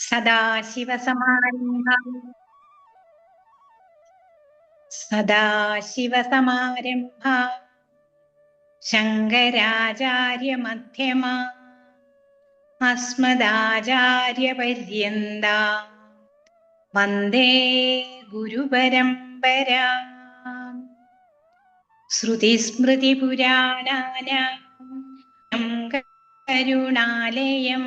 സദാശിവസമാരംഭാ ശങ്കരാചാര്യമധ്യമാ അസ്മദാചാര്യപര്യന്താ വന്ദേ ഗുരുപരമ്പരാം. ശ്രുതിസ്മൃതിപുരാണാനാം കരുണാലയം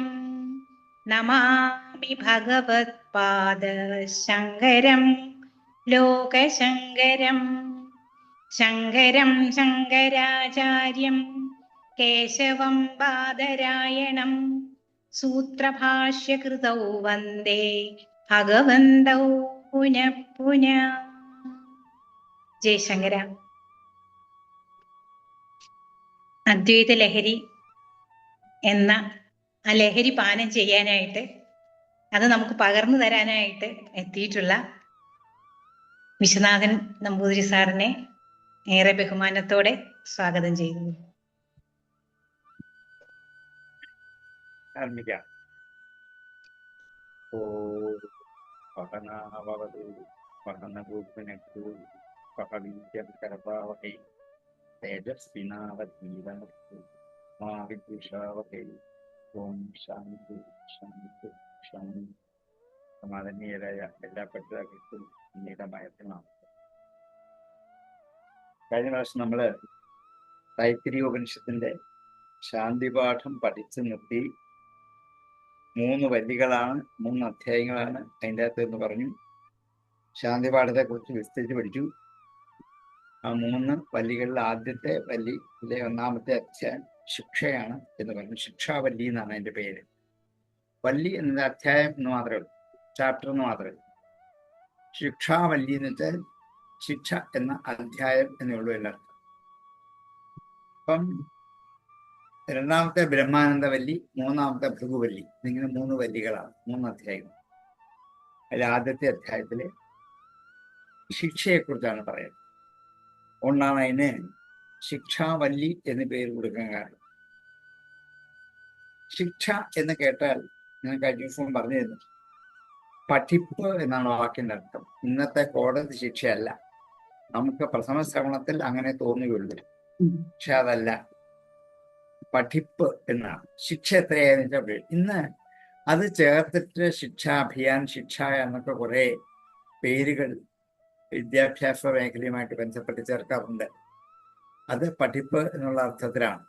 നമാമി ഭഗവത്പാദശങ്കരം ലോകശങ്കരം. ശങ്കരം ശങ്കരാചാര്യം കേശവം ബാദരായണം സൂത്രഭാഷ്യകൃതൗ വന്ദേ ഭഗവന്തൗ പുനഃ പുനഃ. ജയശങ്കര. അദ്വൈത ലഹരി എന്ന ആ ലഹരി പാനം ചെയ്യാനായിട്ട്, അത് നമുക്ക് പകർന്നു തരാനായിട്ട് എത്തിയിട്ടുള്ള വിശ്വനാഥൻ നമ്പൂതിരി സാറിനെ ഏറെ ബഹുമാനത്തോടെ സ്വാഗതം ചെയ്യുന്നു. ആരംഭിക്കാം. സമാധാനീയരായ എല്ലാ പഠിതാക്കൾക്കും പിന്നീട് മയത്തിനാണ്. കഴിഞ്ഞ പ്രാവശ്യം നമ്മള് തൈത്തിരീയ ഉപനിഷത്തിന്റെ ശാന്തിപാഠം പഠിച്ചു നിർത്തി. 3 വല്ലികളാണ്, 3 അധ്യായങ്ങളാണ് അതിൻ്റെ അകത്ത് എന്ന് പറഞ്ഞു. ശാന്തിപാഠത്തെ കുറിച്ച് വിസ്തരിച്ച് പഠിച്ചു. ആ 3 വല്ലികളിൽ ആദ്യത്തെ വല്ലിയിലെ 1-ാമത്തെ അധ്യായം ശിക്ഷയാണ് എന്ന് പറഞ്ഞു. ശിക്ഷാവല്ലി എന്നാണ് അതിന്റെ പേര്. വല്ലി എന്ന അധ്യായം എന്ന് മാത്രമേ ഉള്ളൂ, ചാപ്റ്റർ എന്ന് മാത്രമേ ഉള്ളൂ. ശിക്ഷാവല്ലി എന്ന് വെച്ചാൽ ശിക്ഷ എന്ന അധ്യായം എന്നേ ഉള്ളൂ എല്ലാവർക്കും. അപ്പം 2-ാമത്തെ ബ്രഹ്മാനന്ദവല്ലി, 3-ാമത്തെ ഭൃഗുവല്ലി, ഇങ്ങനെ 3 വല്ലികളാണ്, 3 അധ്യായങ്ങൾ. അതിൽ ആദ്യത്തെ അധ്യായത്തില് ശിക്ഷയെക്കുറിച്ചാണ് പറയുന്നത്. അതുകൊണ്ടാണ് അതിന് ശിക്ഷാവല്ലി എന്ന് പേര് കൊടുക്കാൻ കാരണം. ശിക്ഷ എന്ന് കേട്ടാൽ ഞാൻ കഴിഞ്ഞ ദിവസം പറഞ്ഞു തരുന്നു, പഠിപ്പ് എന്നാണ് വാക്കിന്റെ അർത്ഥം. ഇന്നത്തെ കോടതി ശിക്ഷയല്ല. നമുക്ക് പ്രഥമ ശ്രവണത്തിൽ അങ്ങനെ തോന്നുകയുള്ളൂ, പക്ഷെ അതല്ല. പഠിപ്പ് എന്നാണ്. ശിക്ഷ എത്രയായെന്ന് വെച്ചാൽ ഇന്ന് അത് ചേർത്തിട്ട് ശിക്ഷ അഭിയാൻ, ശിക്ഷ എന്നൊക്കെ കുറെ പേരുകൾ വിദ്യാഭ്യാസ മേഖലയുമായിട്ട് ബന്ധപ്പെട്ട് ചേർക്കാറുണ്ട്. അത് പഠിപ്പ് എന്നുള്ള അർത്ഥത്തിലാണ്.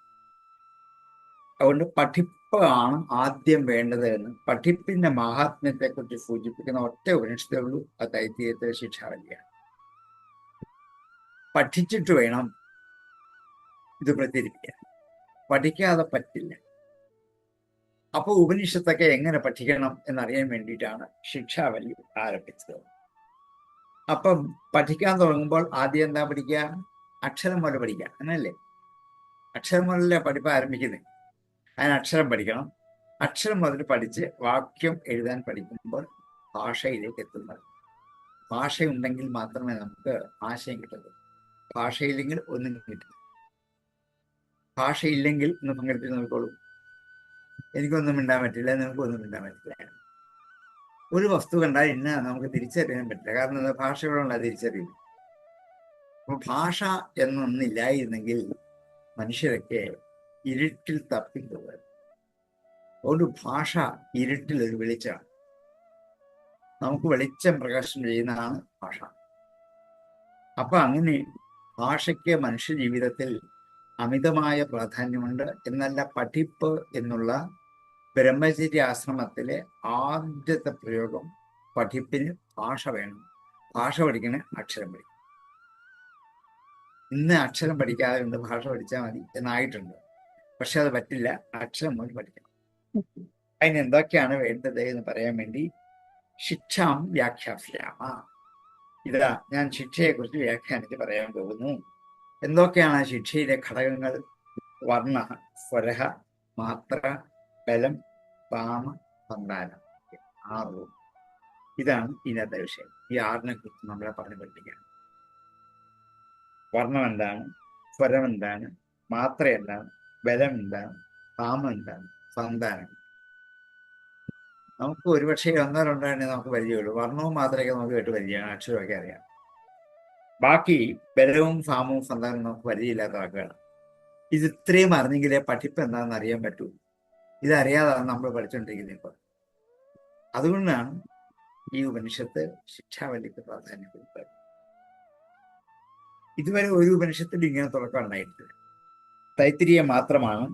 അതുകൊണ്ട് പഠിപ്പ് ആണ് ആദ്യം വേണ്ടത് എന്ന് പഠിപ്പിന്റെ മഹാത്മ്യത്തെ കുറിച്ച് സൂചിപ്പിക്കുന്ന ഒറ്റ ഉപനിഷത്തേ ഉള്ളൂ. അത് തൈത്തിരീയത്തിലെ ശിക്ഷാവല്ലിയാണ്. പഠിച്ചിട്ട് വേണം ഇത് പ്രചരിപ്പിക്കാൻ. പഠിക്കാതെ പറ്റില്ല. അപ്പോൾ ഉപനിഷത്തൊക്കെ എങ്ങനെ പഠിക്കണം എന്നറിയാൻ വേണ്ടിയിട്ടാണ് ശിക്ഷാവല്ലി ആരംഭിച്ചത്. അപ്പം പഠിക്കാൻ തുടങ്ങുമ്പോൾ ആദ്യം എന്താ പഠിക്കുക? അക്ഷരം മുതൽ പഠിക്കുക, അങ്ങനല്ലേ? അക്ഷരം മുതലല്ലേ പഠിപ്പ് ആരംഭിക്കുന്നത്. അതിന് അക്ഷരം പഠിക്കണം. അക്ഷരം മുതൽ പഠിച്ച് വാക്യം എഴുതാൻ പഠിക്കുമ്പോൾ ഭാഷയിലേക്ക് എത്തുന്നത്. ഭാഷയുണ്ടെങ്കിൽ മാത്രമേ നമുക്ക് ആശയം കിട്ടുള്ളൂ. ഭാഷയില്ലെങ്കിൽ ഒന്നും കിട്ടില്ല. ഭാഷയില്ലെങ്കിൽ ഇന്ന് പങ്കെടുത്ത് നോക്കോളൂ. എനിക്കൊന്നും മിണ്ടാൻ പറ്റില്ല, നിങ്ങൾക്കൊന്നും മിണ്ടാൻ പറ്റില്ല. ഒരു വസ്തു കണ്ടാൽ ഇന്ന നമുക്ക് തിരിച്ചറിയാൻ പറ്റില്ല. കാരണം ഭാഷകളുള്ള തിരിച്ചറിയില്ല. അപ്പൊ ഭാഷ എന്നൊന്നില്ലായിരുന്നെങ്കിൽ മനുഷ്യരൊക്കെ ഇരുട്ടിൽ തപ്പിപ്പോകും. ഒരു ഭാഷ ഇരുട്ടിൽ ഒരു വെളിച്ചമാണ്. നമുക്ക് വെളിച്ചം പ്രകാശനം ചെയ്യുന്നതാണ് ഭാഷ. അപ്പൊ അങ്ങനെ ഭാഷയ്ക്ക് മനുഷ്യ ജീവിതത്തിൽ അമിതമായ പ്രാധാന്യമുണ്ട്. എന്നല്ല, പഠിപ്പ് എന്നുള്ള ബ്രഹ്മചര്യ ആശ്രമത്തിലെ ആദ്യത്തെ പ്രയോഗം പഠിപ്പിന് ഭാഷ വേണം. ഭാഷ പഠിക്കണേ അക്ഷരം പഠിക്കും. ഇന്ന് അക്ഷരം പഠിക്കാതെ ഉണ്ട്, ഭാഷ പഠിച്ചാൽ മതി എന്നായിട്ടുണ്ട്. പക്ഷെ അത് പറ്റില്ല. അക്ഷരം മുതൽ പഠിക്കണം. അതിന് എന്തൊക്കെയാണ് വേണ്ടത് എന്ന് പറയാൻ വേണ്ടി ശിക്ഷാം വ്യാഖ്യാസ്യാമ. ഇതാ ഞാൻ ശിക്ഷയെക്കുറിച്ച് വ്യാഖ്യാനിച്ച് പറയാൻ പോകുന്നു. എന്തൊക്കെയാണ് ശിക്ഷയിലെ ഘടകങ്ങൾ? വർണ്ണ, സ്വരഹ, മാത്ര, ബലം, പാമ, സന്താനം. 6. ഇതാണ് ഇന്നത്തെ വിഷയം. ഈ 6നെ കുറിച്ച് നമ്മളെ പറഞ്ഞു പഠിപ്പിക്കാം. വർണ്ണം എന്താണ്? സ്വരം എന്താണ്? മാത്ര എന്താണ്? ബലം എന്താണ്? പാമം എന്താണ്? സന്താനം. നമുക്ക് ഒരുപക്ഷെ ഒന്നോ രണ്ടോ എണ്ണേ നമുക്ക് പരിചയമുള്ളൂ. വർണ്ണവും മാത്രമേ നമുക്ക് കേട്ട് പരിചയമാണ്, അക്ഷരമൊക്കെ അറിയാം. ബാക്കി ബലവും ഫാമവും സന്താനവും നമുക്ക് പരിചയമില്ലാത്ത വാക്കുകളാണ്. ഇത് ഇത്രയും അറിഞ്ഞെങ്കിലേ പഠിപ്പ് എന്താണെന്ന് അറിയാൻ പറ്റൂ. ഇതറിയാതാണ് നമ്മൾ പഠിച്ചുകൊണ്ടിരിക്കുന്നത് ഇപ്പോൾ. അതുകൊണ്ടാണ് ഈ ഉപനിഷത്ത് ശിക്ഷാവല്ലിക്ക് പ്രാധാന്യം കൊടുത്തത്. ഇതുവരെ ഒരു ഉപനിഷത്തിൽ ഇങ്ങനെ തുടക്കം ഉണ്ടായിട്ടില്ല. തൈത്തിരീയം മാത്രമാണ്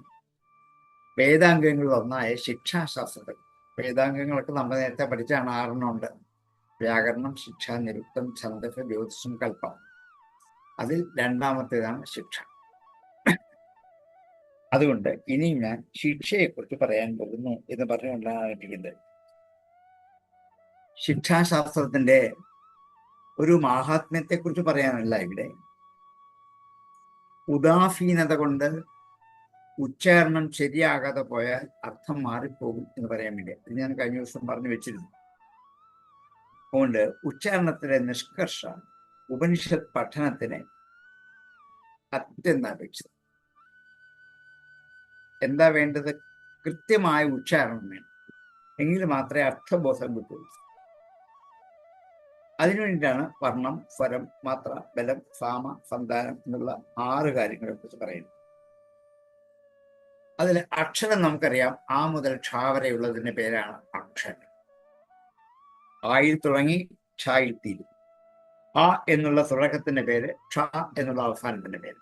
വേദാംഗങ്ങളിൽ ഒന്നായ ശിക്ഷാശാസ്ത്രത്തിൽ. വേദാംഗങ്ങളൊക്കെ നമ്മൾ നേരത്തെ പഠിച്ചാണ്, 6 ഉണ്ട്. വ്യാകരണം, ശിക്ഷ, നിരുക്തം, ഛന്ദസ്, ജ്യോതിഷം, കൽപ്പം. അതിൽ രണ്ടാമത്തേതാണ് ശിക്ഷ. അതുകൊണ്ട് ഇനി ഞാൻ ശിക്ഷയെക്കുറിച്ച് പറയാൻ പോകുന്നു എന്ന് പറഞ്ഞുകൊണ്ടാണ് ആരംഭിക്കുന്നത്. ശിക്ഷാശാസ്ത്രത്തിന്റെ ഒരു മാഹാത്മ്യത്തെക്കുറിച്ച് പറയാനല്ല ഇവിടെ. ഉദാസീനത കൊണ്ട് ഉച്ചാരണം ശരിയാകാതെ പോയാൽ അർത്ഥം മാറിപ്പോകും എന്ന് പറയാൻ വേണ്ടി ഇത് ഞാൻ കഴിഞ്ഞ ദിവസം പറഞ്ഞു വെച്ചിരുന്നു. അതുകൊണ്ട് ഉച്ചാരണത്തിലെ നിഷ്കർഷ ഉപനിഷത്ത് പഠനത്തിന് അത്യന്താപേക്ഷിതം. എന്താ വേണ്ടത്? കൃത്യമായ ഉച്ചാരണം വേണം, എങ്കിൽ മാത്രമേ അർത്ഥബോധം കിട്ടുള്ളൂ. അതിനുവേണ്ടിയിട്ടാണ് വർണ്ണം, സ്വരം, മാത്ര, ബലം, സാമ, സന്താനം എന്നുള്ള 6 കാര്യങ്ങളെ കുറിച്ച് പറയുന്നത്. അതിൽ അക്ഷരം നമുക്കറിയാം, ആ മുതൽ ക്ഷ വരെയുള്ളതിന്റെ പേരാണ് അക്ഷരം. ആയിൽ തുടങ്ങി ക്ഷയിൽ തീരും. ആ എന്നുള്ള തുടക്കത്തിന്റെ പേര്, ക്ഷ എന്നുള്ള അവസാനത്തിന്റെ പേര്.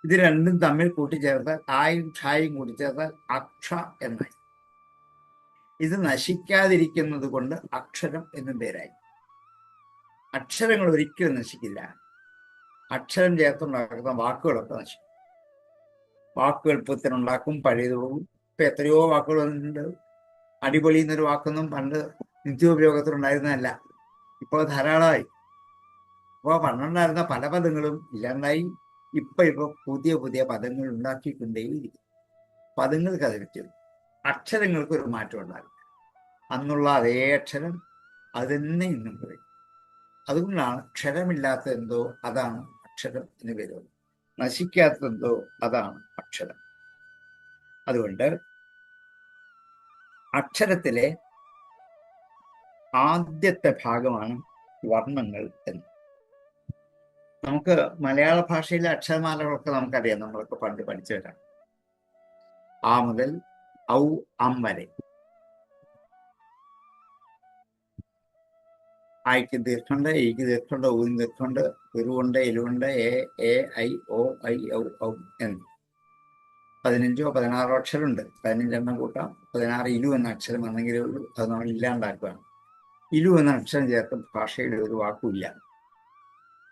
ഇത് രണ്ടും തമ്മിൽ കൂട്ടിച്ചേർത്താൽ, ആയും ക്ഷായും കൂട്ടിച്ചേർത്താൽ അക്ഷ എന്നായി. ഇത് നശിക്കാതിരിക്കുന്നത് കൊണ്ട് അക്ഷരം എന്നും പേരായി. അക്ഷരങ്ങൾ ഒരിക്കലും നശിക്കില്ല. അക്ഷരം ചേർത്തുണ്ടാക്കുന്ന വാക്കുകളൊക്കെ നശിക്കും. വാക്കുകൾ പുത്തനുണ്ടാക്കും, പഴയത് പോകും. ഇപ്പൊ എത്രയോ വാക്കുകൾ വന്നിട്ടുണ്ട്. അടിപൊളി എന്നൊരു വാക്കൊന്നും പണ്ട് നിത്യോപയോഗത്തിലുണ്ടായിരുന്നതല്ല, ഇപ്പോൾ ധാരാളമായി. ഇപ്പോൾ പണ്ടുണ്ടായിരുന്ന പല പദങ്ങളും ഇല്ലാണ്ടായി. ഇപ്പൊ പുതിയ പുതിയ പദങ്ങൾ ഉണ്ടാക്കിക്കൊണ്ടേയിരിക്കും. പദങ്ങൾക്ക് അത് പറ്റും, അക്ഷരങ്ങൾക്ക് ഒരു മാറ്റം ഉണ്ടാകും. അന്നുള്ള അതേ അക്ഷരം അത് തന്നെ ഇന്നും പറയും. അതുകൊണ്ടാണ് ക്ഷരമില്ലാത്ത എന്തോ അതാണ് അക്ഷരം എന്ന് പേര്. നശിക്കാത്തതെന്തോ അതാണ് അക്ഷരം. അതുകൊണ്ട് അക്ഷരത്തിലെ ആദ്യത്തെ ഭാഗമാണ് വർണ്ണങ്ങൾ എന്ന്. നമുക്ക് മലയാള ഭാഷയിലെ അക്ഷരമാലകളൊക്കെ നമുക്കറിയാം, നമ്മളൊക്കെ പണ്ട് പഠിച്ചവരാണ്. ആ മുതൽ ഔ അം വരെ. ആയിക്ക് ദീർഘമുണ്ട്, ഈക്ക് ദീർഘമുണ്ട്, ഊന്ന് ദീർഘമുണ്ട്, ഉരുവുണ്ട്, എലുവുണ്ട്, എ ഐ ഓ ഐ ഔ ഔ എന്ന് 15 16 അക്ഷരമുണ്ട്. 15 കൂട്ടാം. 16 ഇലു എന്ന അക്ഷരം വന്നെങ്കിലേ ഉള്ളൂ. അത് നമ്മൾ ഇല്ലാണ്ടാക്കുകയാണ്. ഇലു എന്ന അക്ഷരം ചേർത്ത് ഭാഷയുടെ ഒരു വാക്കുമില്ല.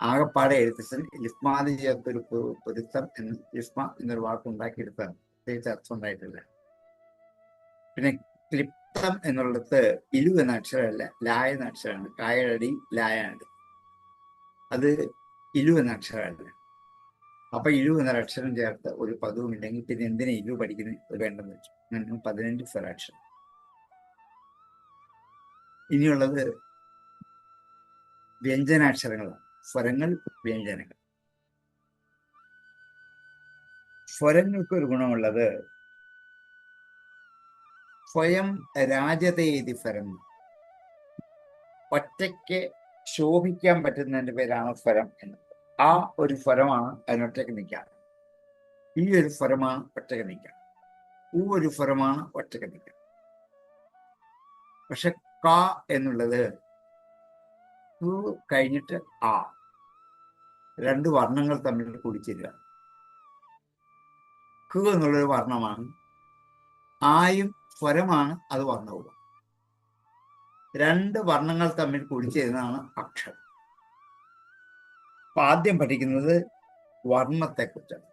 ആകപ്പാടെ എഴുത്തച്ഛൻ ലിസ്മാതി ചേർത്തൊരു പൊരുത്തം എന്ന് ലിസ്മ എന്നൊരു വാക്ക് ഉണ്ടാക്കിയെടുത്താണ്. പ്രത്യേകിച്ച് അർത്ഥം ഉണ്ടായിട്ടില്ല. പിന്നെ ക്ലിപ്തം എന്നുള്ളിടത്ത് ഇലു എന്ന അക്ഷരമല്ല, ലായ എന്ന അക്ഷരമാണ്. കായടി ലായാണ്. അത് ഇലു എന്ന അക്ഷരമല്ല. അപ്പൊ ഇലു എന്നൊരു അക്ഷരം ചേർത്ത് ഒരു പദവും ഇല്ലെങ്കിൽ പിന്നെ എന്തിനാ ഇലു പഠിക്കുന്നത് വേണ്ടെന്ന് വെച്ചു. 15 സ്വരാക്ഷരം. ഇനിയുള്ളത് വ്യഞ്ജനാക്ഷരങ്ങളാണ്. സ്വരങ്ങൾ, വ്യഞ്ജനങ്ങൾ. സ്വരങ്ങൾക്ക് ഒരു ഗുണമുള്ളത് സ്വയം രാജതേതി സ്വരം. ഒറ്റയ്ക്ക് ശോഭിക്കാൻ പറ്റുന്നതിന്റെ പേരാണ് സ്വരം എന്ന്. ആ ഒരു സ്വരമാണ് അതിനൊറ്റയ്ക്ക് നിൽക്കാൻ. ഈ ഒരു സ്വരമാണ് ഒറ്റയ്ക്ക് നിൽക്കാൻ. ഒരു സ്വരമാണ് ഒറ്റയ്ക്ക് നിൽക്കാൻ. പക്ഷെ ക എന്നുള്ളത് കഴിഞ്ഞിട്ട് ആ, 2 വർണ്ണങ്ങൾ തമ്മിൽ കൂടിച്ചേരുക. ക് എന്നുള്ളൊരു വർണ്ണമാണ്, ആയും സ്വരമാണ്, അത് വർണ്ണവും. 2 വർണ്ണങ്ങൾ തമ്മിൽ കൂടിച്ചേരുന്നതാണ് അക്ഷരം. അപ്പൊ ആദ്യം പഠിക്കുന്നത് വർണ്ണത്തെക്കുറിച്ചാണ്.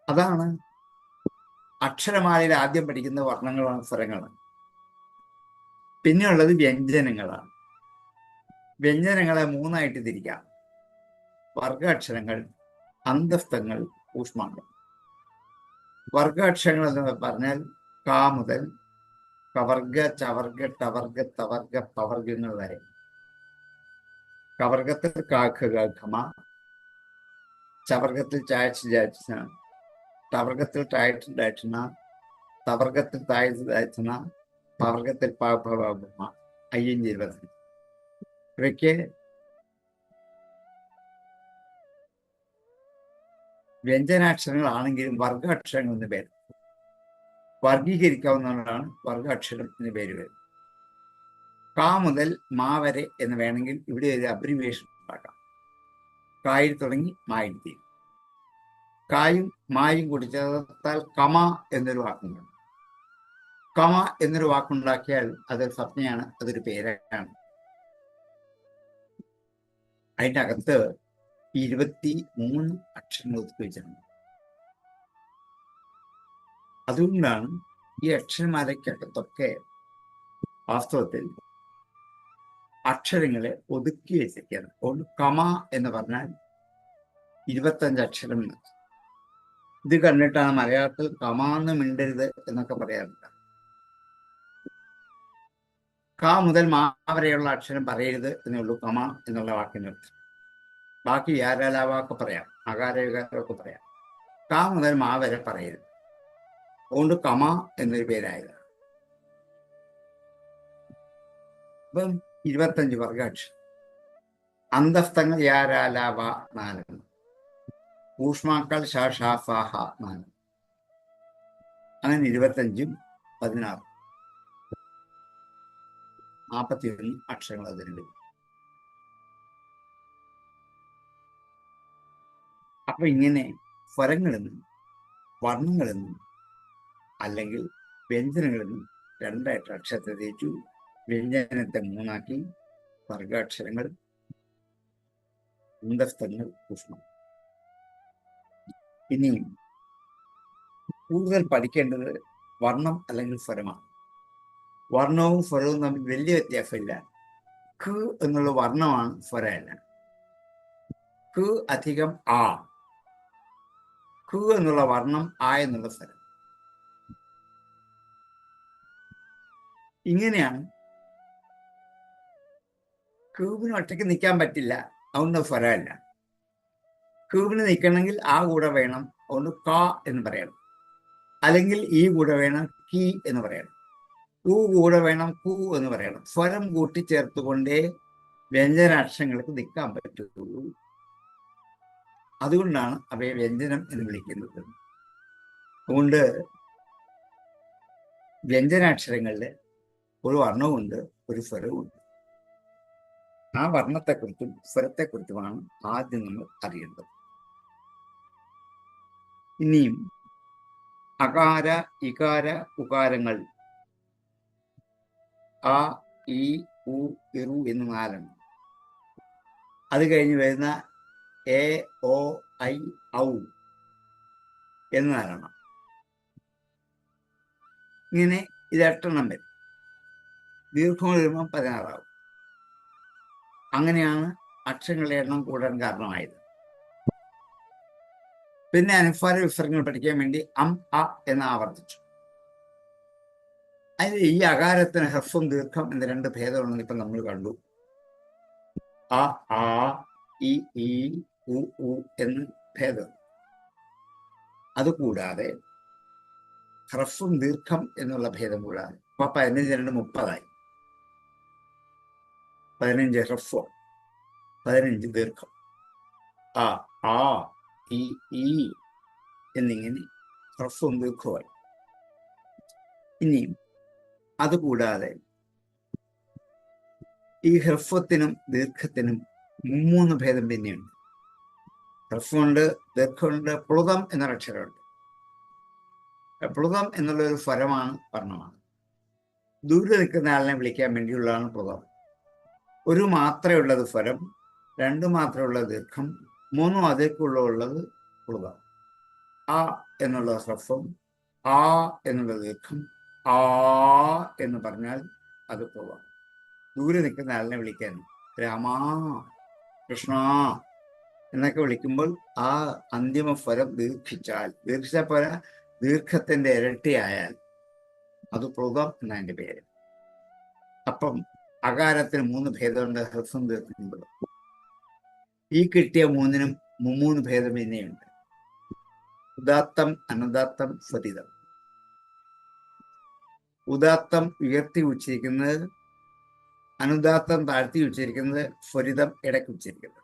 അതാണ് അക്ഷരമാലയിൽ ആദ്യം പഠിക്കുന്ന വർണ്ണങ്ങളാണ്, സ്വരങ്ങളാണ്. പിന്നെയുള്ളത് വ്യഞ്ജനങ്ങളാണ്. വ്യഞ്ജനങ്ങളെ 3ആയിട്ട് തിരിക്കാം: വർഗാക്ഷരങ്ങൾ, അന്തസ്ഥങ്ങൾ, ഊഷ്മാംഗം. വർഗാക്ഷരങ്ങൾ എന്ന് പറഞ്ഞാൽ ക മുതൽ കവർഗ, ചവർഗ, ടവർഗ, തവർഗ, പവർഗങ്ങൾ വരെ. കവർഗത്തിൽ കാ ഖ ഗ ഘ മ, ചവർഗത്തിൽ ചായച്ച് ചായച്ച, ടവർഗത്തിൽ ടായിട്ട് ഡാറ്റന, തവർഗത്തിൽ താഴ്ത്ത് താഴ്ത്തണ, പവർഗത്തിൽ പാപ്പ അയ്യഞ്ച് ഇരുപത്തി. ഇവയ്ക്ക് വ്യഞ്ജനാക്ഷരങ്ങളാണെങ്കിലും വർഗാക്ഷരങ്ങൾ എന്ന് പേര്. വർഗീകരിക്കാവുന്നതാണ് വർഗാക്ഷരം എന്ന് പേര് വരും. കാ മുതൽ മാ വരെ എന്ന് വേണമെങ്കിൽ ഇവിടെ ഒരു അബ്രിവേഷൻ ഉണ്ടാക്കാം. കായിൽ തുടങ്ങി മായിൽ തീരും. കായും മായും കൂടി ചേർത്താൽ കമ എന്നൊരു വാക്കുണ്ട്. കമ എന്നൊരു വാക്കുണ്ടാക്കിയാൽ അതൊരു സംജ്ഞയാണ്, അതൊരു പേരാണ്. അതിൻ്റെ അകത്ത് 23 അക്ഷരങ്ങൾ ഒതുക്കി വെച്ചിട്ടുണ്ട്. അതുകൊണ്ടാണ് ഈ അക്ഷരമാലയ്ക്കകത്തൊക്കെ വാസ്തവത്തിൽ അക്ഷരങ്ങളെ ഒതുക്കി വെച്ചിരിക്കുന്നത്. അതുകൊണ്ട് കമ എന്ന് പറഞ്ഞാൽ 25 അക്ഷരം. ഇത് കണ്ടിട്ടാണ് മലയാളത്തിൽ കമാന്ന് മിണ്ടരുത് എന്നൊക്കെ പറയാറുണ്ട്. ക മുതൽ മാ വരെയുള്ള അക്ഷരം പറയരുത് എന്നുള്ളൂ കമ എന്നുള്ള വാക്കിൻ്റെ അർത്ഥം. ബാക്കി യാരാലാവാക്കെ പറയാം, അകാരവികാരമൊക്കെ പറയാം. ക മുതൽ മാ വരെ പറയരുത്. അതുകൊണ്ട് കമ എന്നൊരു പേരായതാണ്. ഇപ്പം 25 വർഗാക്ഷരം. അന്തസ്ഥങ്ങൾ യാരാലാവ 4, ഊഷ്മാക്കൾ ഷാഷാഫാഹ 4, അങ്ങനെ 25ഉം 16, 41 അക്ഷരങ്ങൾ അതിനുണ്ട്. അപ്പൊ ഇങ്ങനെ സ്വരങ്ങളെന്നും വർണ്ണങ്ങളെന്നും അല്ലെങ്കിൽ വ്യഞ്ജനങ്ങളെന്നും രണ്ടായിട്ട് അക്ഷരത്തെ തിരിച്ചു. വ്യഞ്ജനത്തെ 3 ആക്കി. വർഗാക്ഷരങ്ങൾ, അന്തസ്ഥങ്ങൾ, ഊഷ്മം. ഇനിയും കൂടുതൽ പഠിക്കേണ്ടത് വർണ്ണം അല്ലെങ്കിൽ സ്വരമാണ്. വർണ്ണവും സ്വരവും തമ്മിൽ വലിയ വ്യത്യാസമില്ല. ക എന്നുള്ള വർണ്ണമാണ്, സ്വരമല്ല. ക അധികം ആ. ക എന്നുള്ള വർണ്ണം, ആ എന്നുള്ള സ്വരം. ഇങ്ങനെയാണ്. ക്യൂബിന് ഒറ്റയ്ക്ക് നിൽക്കാൻ പറ്റില്ല, അതുകൊണ്ട് സ്വരമല്ല. ക്യൂബിന് നിൽക്കണമെങ്കിൽ ആ കൂടെ വേണം, അതുകൊണ്ട് ക എന്ന് പറയണം. അല്ലെങ്കിൽ ഈ കൂടെ വേണം, കി എന്ന് പറയണം. കു കൂടെ വേണം, കു എന്ന് പറയണം. സ്വരം കൂട്ടിച്ചേർത്തുകൊണ്ടേ വ്യഞ്ജനാക്ഷരങ്ങൾക്ക് നിൽക്കാൻ പറ്റുള്ളൂ. അതുകൊണ്ടാണ് അവയെ വ്യഞ്ജനം എന്ന് വിളിക്കുന്നത്. അതുകൊണ്ട് വ്യഞ്ജനാക്ഷരങ്ങളിൽ ഒരു വർണ്ണവുമുണ്ട്, ഒരു സ്വരവുമുണ്ട്. ആ വർണ്ണത്തെക്കുറിച്ചും സ്വരത്തെക്കുറിച്ചുമാണ് ആദ്യം നമ്മൾ അറിയേണ്ടത്. ഇനിയും അകാര, ഇകാര, ഉകാരങ്ങൾ ആ, ഈ, ഉ, ഇറു എന്ന് 4. അത് കഴിഞ്ഞ് വരുന്ന എ, ഓ, ഐ, ഔ എന്ന് 4. ഇങ്ങനെ ഇത് 8 വരും. ദീർഘം വരുമ്പോൾ 16 ആവും. അങ്ങനെയാണ് അക്ഷരങ്ങളുടെ എണ്ണം കൂടാൻ കാരണമായത്. പിന്നെ അനുസ്വാര വിസർഗങ്ങൾ പഠിക്കാൻ വേണ്ടി അം, അ എന്ന് ആവർത്തിച്ചു. അതിൽ ഈ അകാരത്തിന് ഹ്രസ്വം ദീർഘം എന്ന 2 ഭേദമുണ്ടെന്ന് ഇപ്പം നമ്മൾ കണ്ടു. അ, ആ, ഇ, ഈ, ഉ, ഉ എന്ന് ഭേദം. അതുകൂടാതെ ഹ്രസ്വം ദീർഘം എന്നുള്ള ഭേദം കൂടാതെ ഇപ്പൊ 15 2 30 15 ഹ്രസ്വം, 15 ദീർഘം. ആ, ആ, ഈ എന്നിങ്ങനെ ഹ്രസ്വം ദീർഘമായി. ഇനിയും അതുകൂടാതെ ഈ ഹ്രസ്വത്തിനും ദീർഘത്തിനും 3 ഭേദം പിന്നെയുണ്ട്. ഹ്രസ്വമുണ്ട്, ദീർഘമുണ്ട്, പ്ലുതം എന്നൊരു അക്ഷരമുണ്ട്. പ്ലുതം എന്നുള്ള ഒരു സ്വരമാണ്, വർണ്ണമാണ്. ദൂരെ നിൽക്കുന്ന ആളിനെ വിളിക്കാൻ വേണ്ടിയുള്ളതാണ് പ്ലുതം. ഒരു മാത്രമുള്ളത് സ്വരം, 2 മാത്രമുള്ളത് ദീർഘം, 3 അതിർക്കുള്ളത് പ്ലുതം. ആ എന്നുള്ള ഹ്രസ്വം, ആ എന്നുള്ള ദീർഘം, ആ എന്ന് പറഞ്ഞാൽ അത് പ്ലുതം. ദൂരെ നിൽക്കുന്ന ആളിനെ വിളിക്കാൻ രാമാ, കൃഷ്ണ എന്നൊക്കെ വിളിക്കുമ്പോൾ ആ അന്തിമ സ്വരം ദീർഘിച്ചാൽ പോലെ ദീർഘത്തിന്റെ ഇരട്ടിയായാൽ അത് പ്ലുതം എന്നതിന്റെ പേര്. അപ്പം അകാരത്തിന് 3 ഭേദമുണ്ട്, ഹ്രസ്വം ദീർഘം. ഈ കിട്ടിയ 3നും മൂന്ന് ഭേദം തന്നെയുണ്ട്. ഉദാത്തം, അനുദാത്തം, സ്വരിതം. ഉദാത്തം ഉയർത്തി ഉച്ചരിക്കുന്നത്, അനുദാത്തം താഴ്ത്തി ഉച്ചരിക്കുന്നത്, സ്വരിതം ഇടയ്ക്ക് ഉച്ചരിക്കുന്നത്.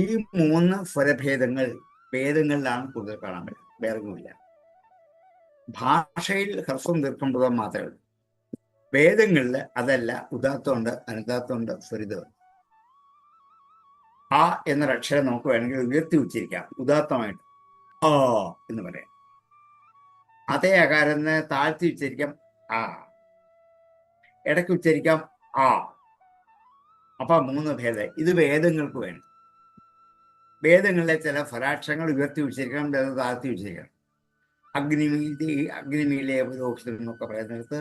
ഈ മൂന്ന് സ്വരഭേദങ്ങൾ വേദങ്ങളിലാണ് കൂടുതൽ കാണാൻ പറ്റുന്നത്, വേറൊന്നുമില്ല. ഭാഷയിൽ ഹ്രസ്വം ദീർഘം മാത്രമേ ഉള്ളൂ. വേദങ്ങളിൽ അതല്ല. ഉദാത്തമുണ്ട്, അനുദാത്തമുണ്ട്, സ്വരിതമുണ്ട്. ആ എന്നൊരക്ഷരം നമുക്ക് വേണമെങ്കിൽ ഉയർത്തി ഉച്ചരിക്കാം, ഉദാത്തമായിട്ട് ആ എന്ന് പറയാം. അതേ അകാരന്ന് താഴ്ത്തി ഉച്ചരിക്കാം, ആ. ഇടയ്ക്ക് ഉച്ചരിക്കാം, ആ. അപ്പൊ മൂന്ന് ഭേദം. ഇത് വേദങ്ങൾക്ക് വേണം. വേദങ്ങളിലെ ചില സ്വരാക്ഷരങ്ങൾ ഉയർത്തി ഉച്ചരിക്കണം, താഴ്ത്തി ഉച്ചരിക്കണം. അഗ്നിമീലെ പുരോഹിതം എന്നൊക്കെ പറയുന്നിടത്ത്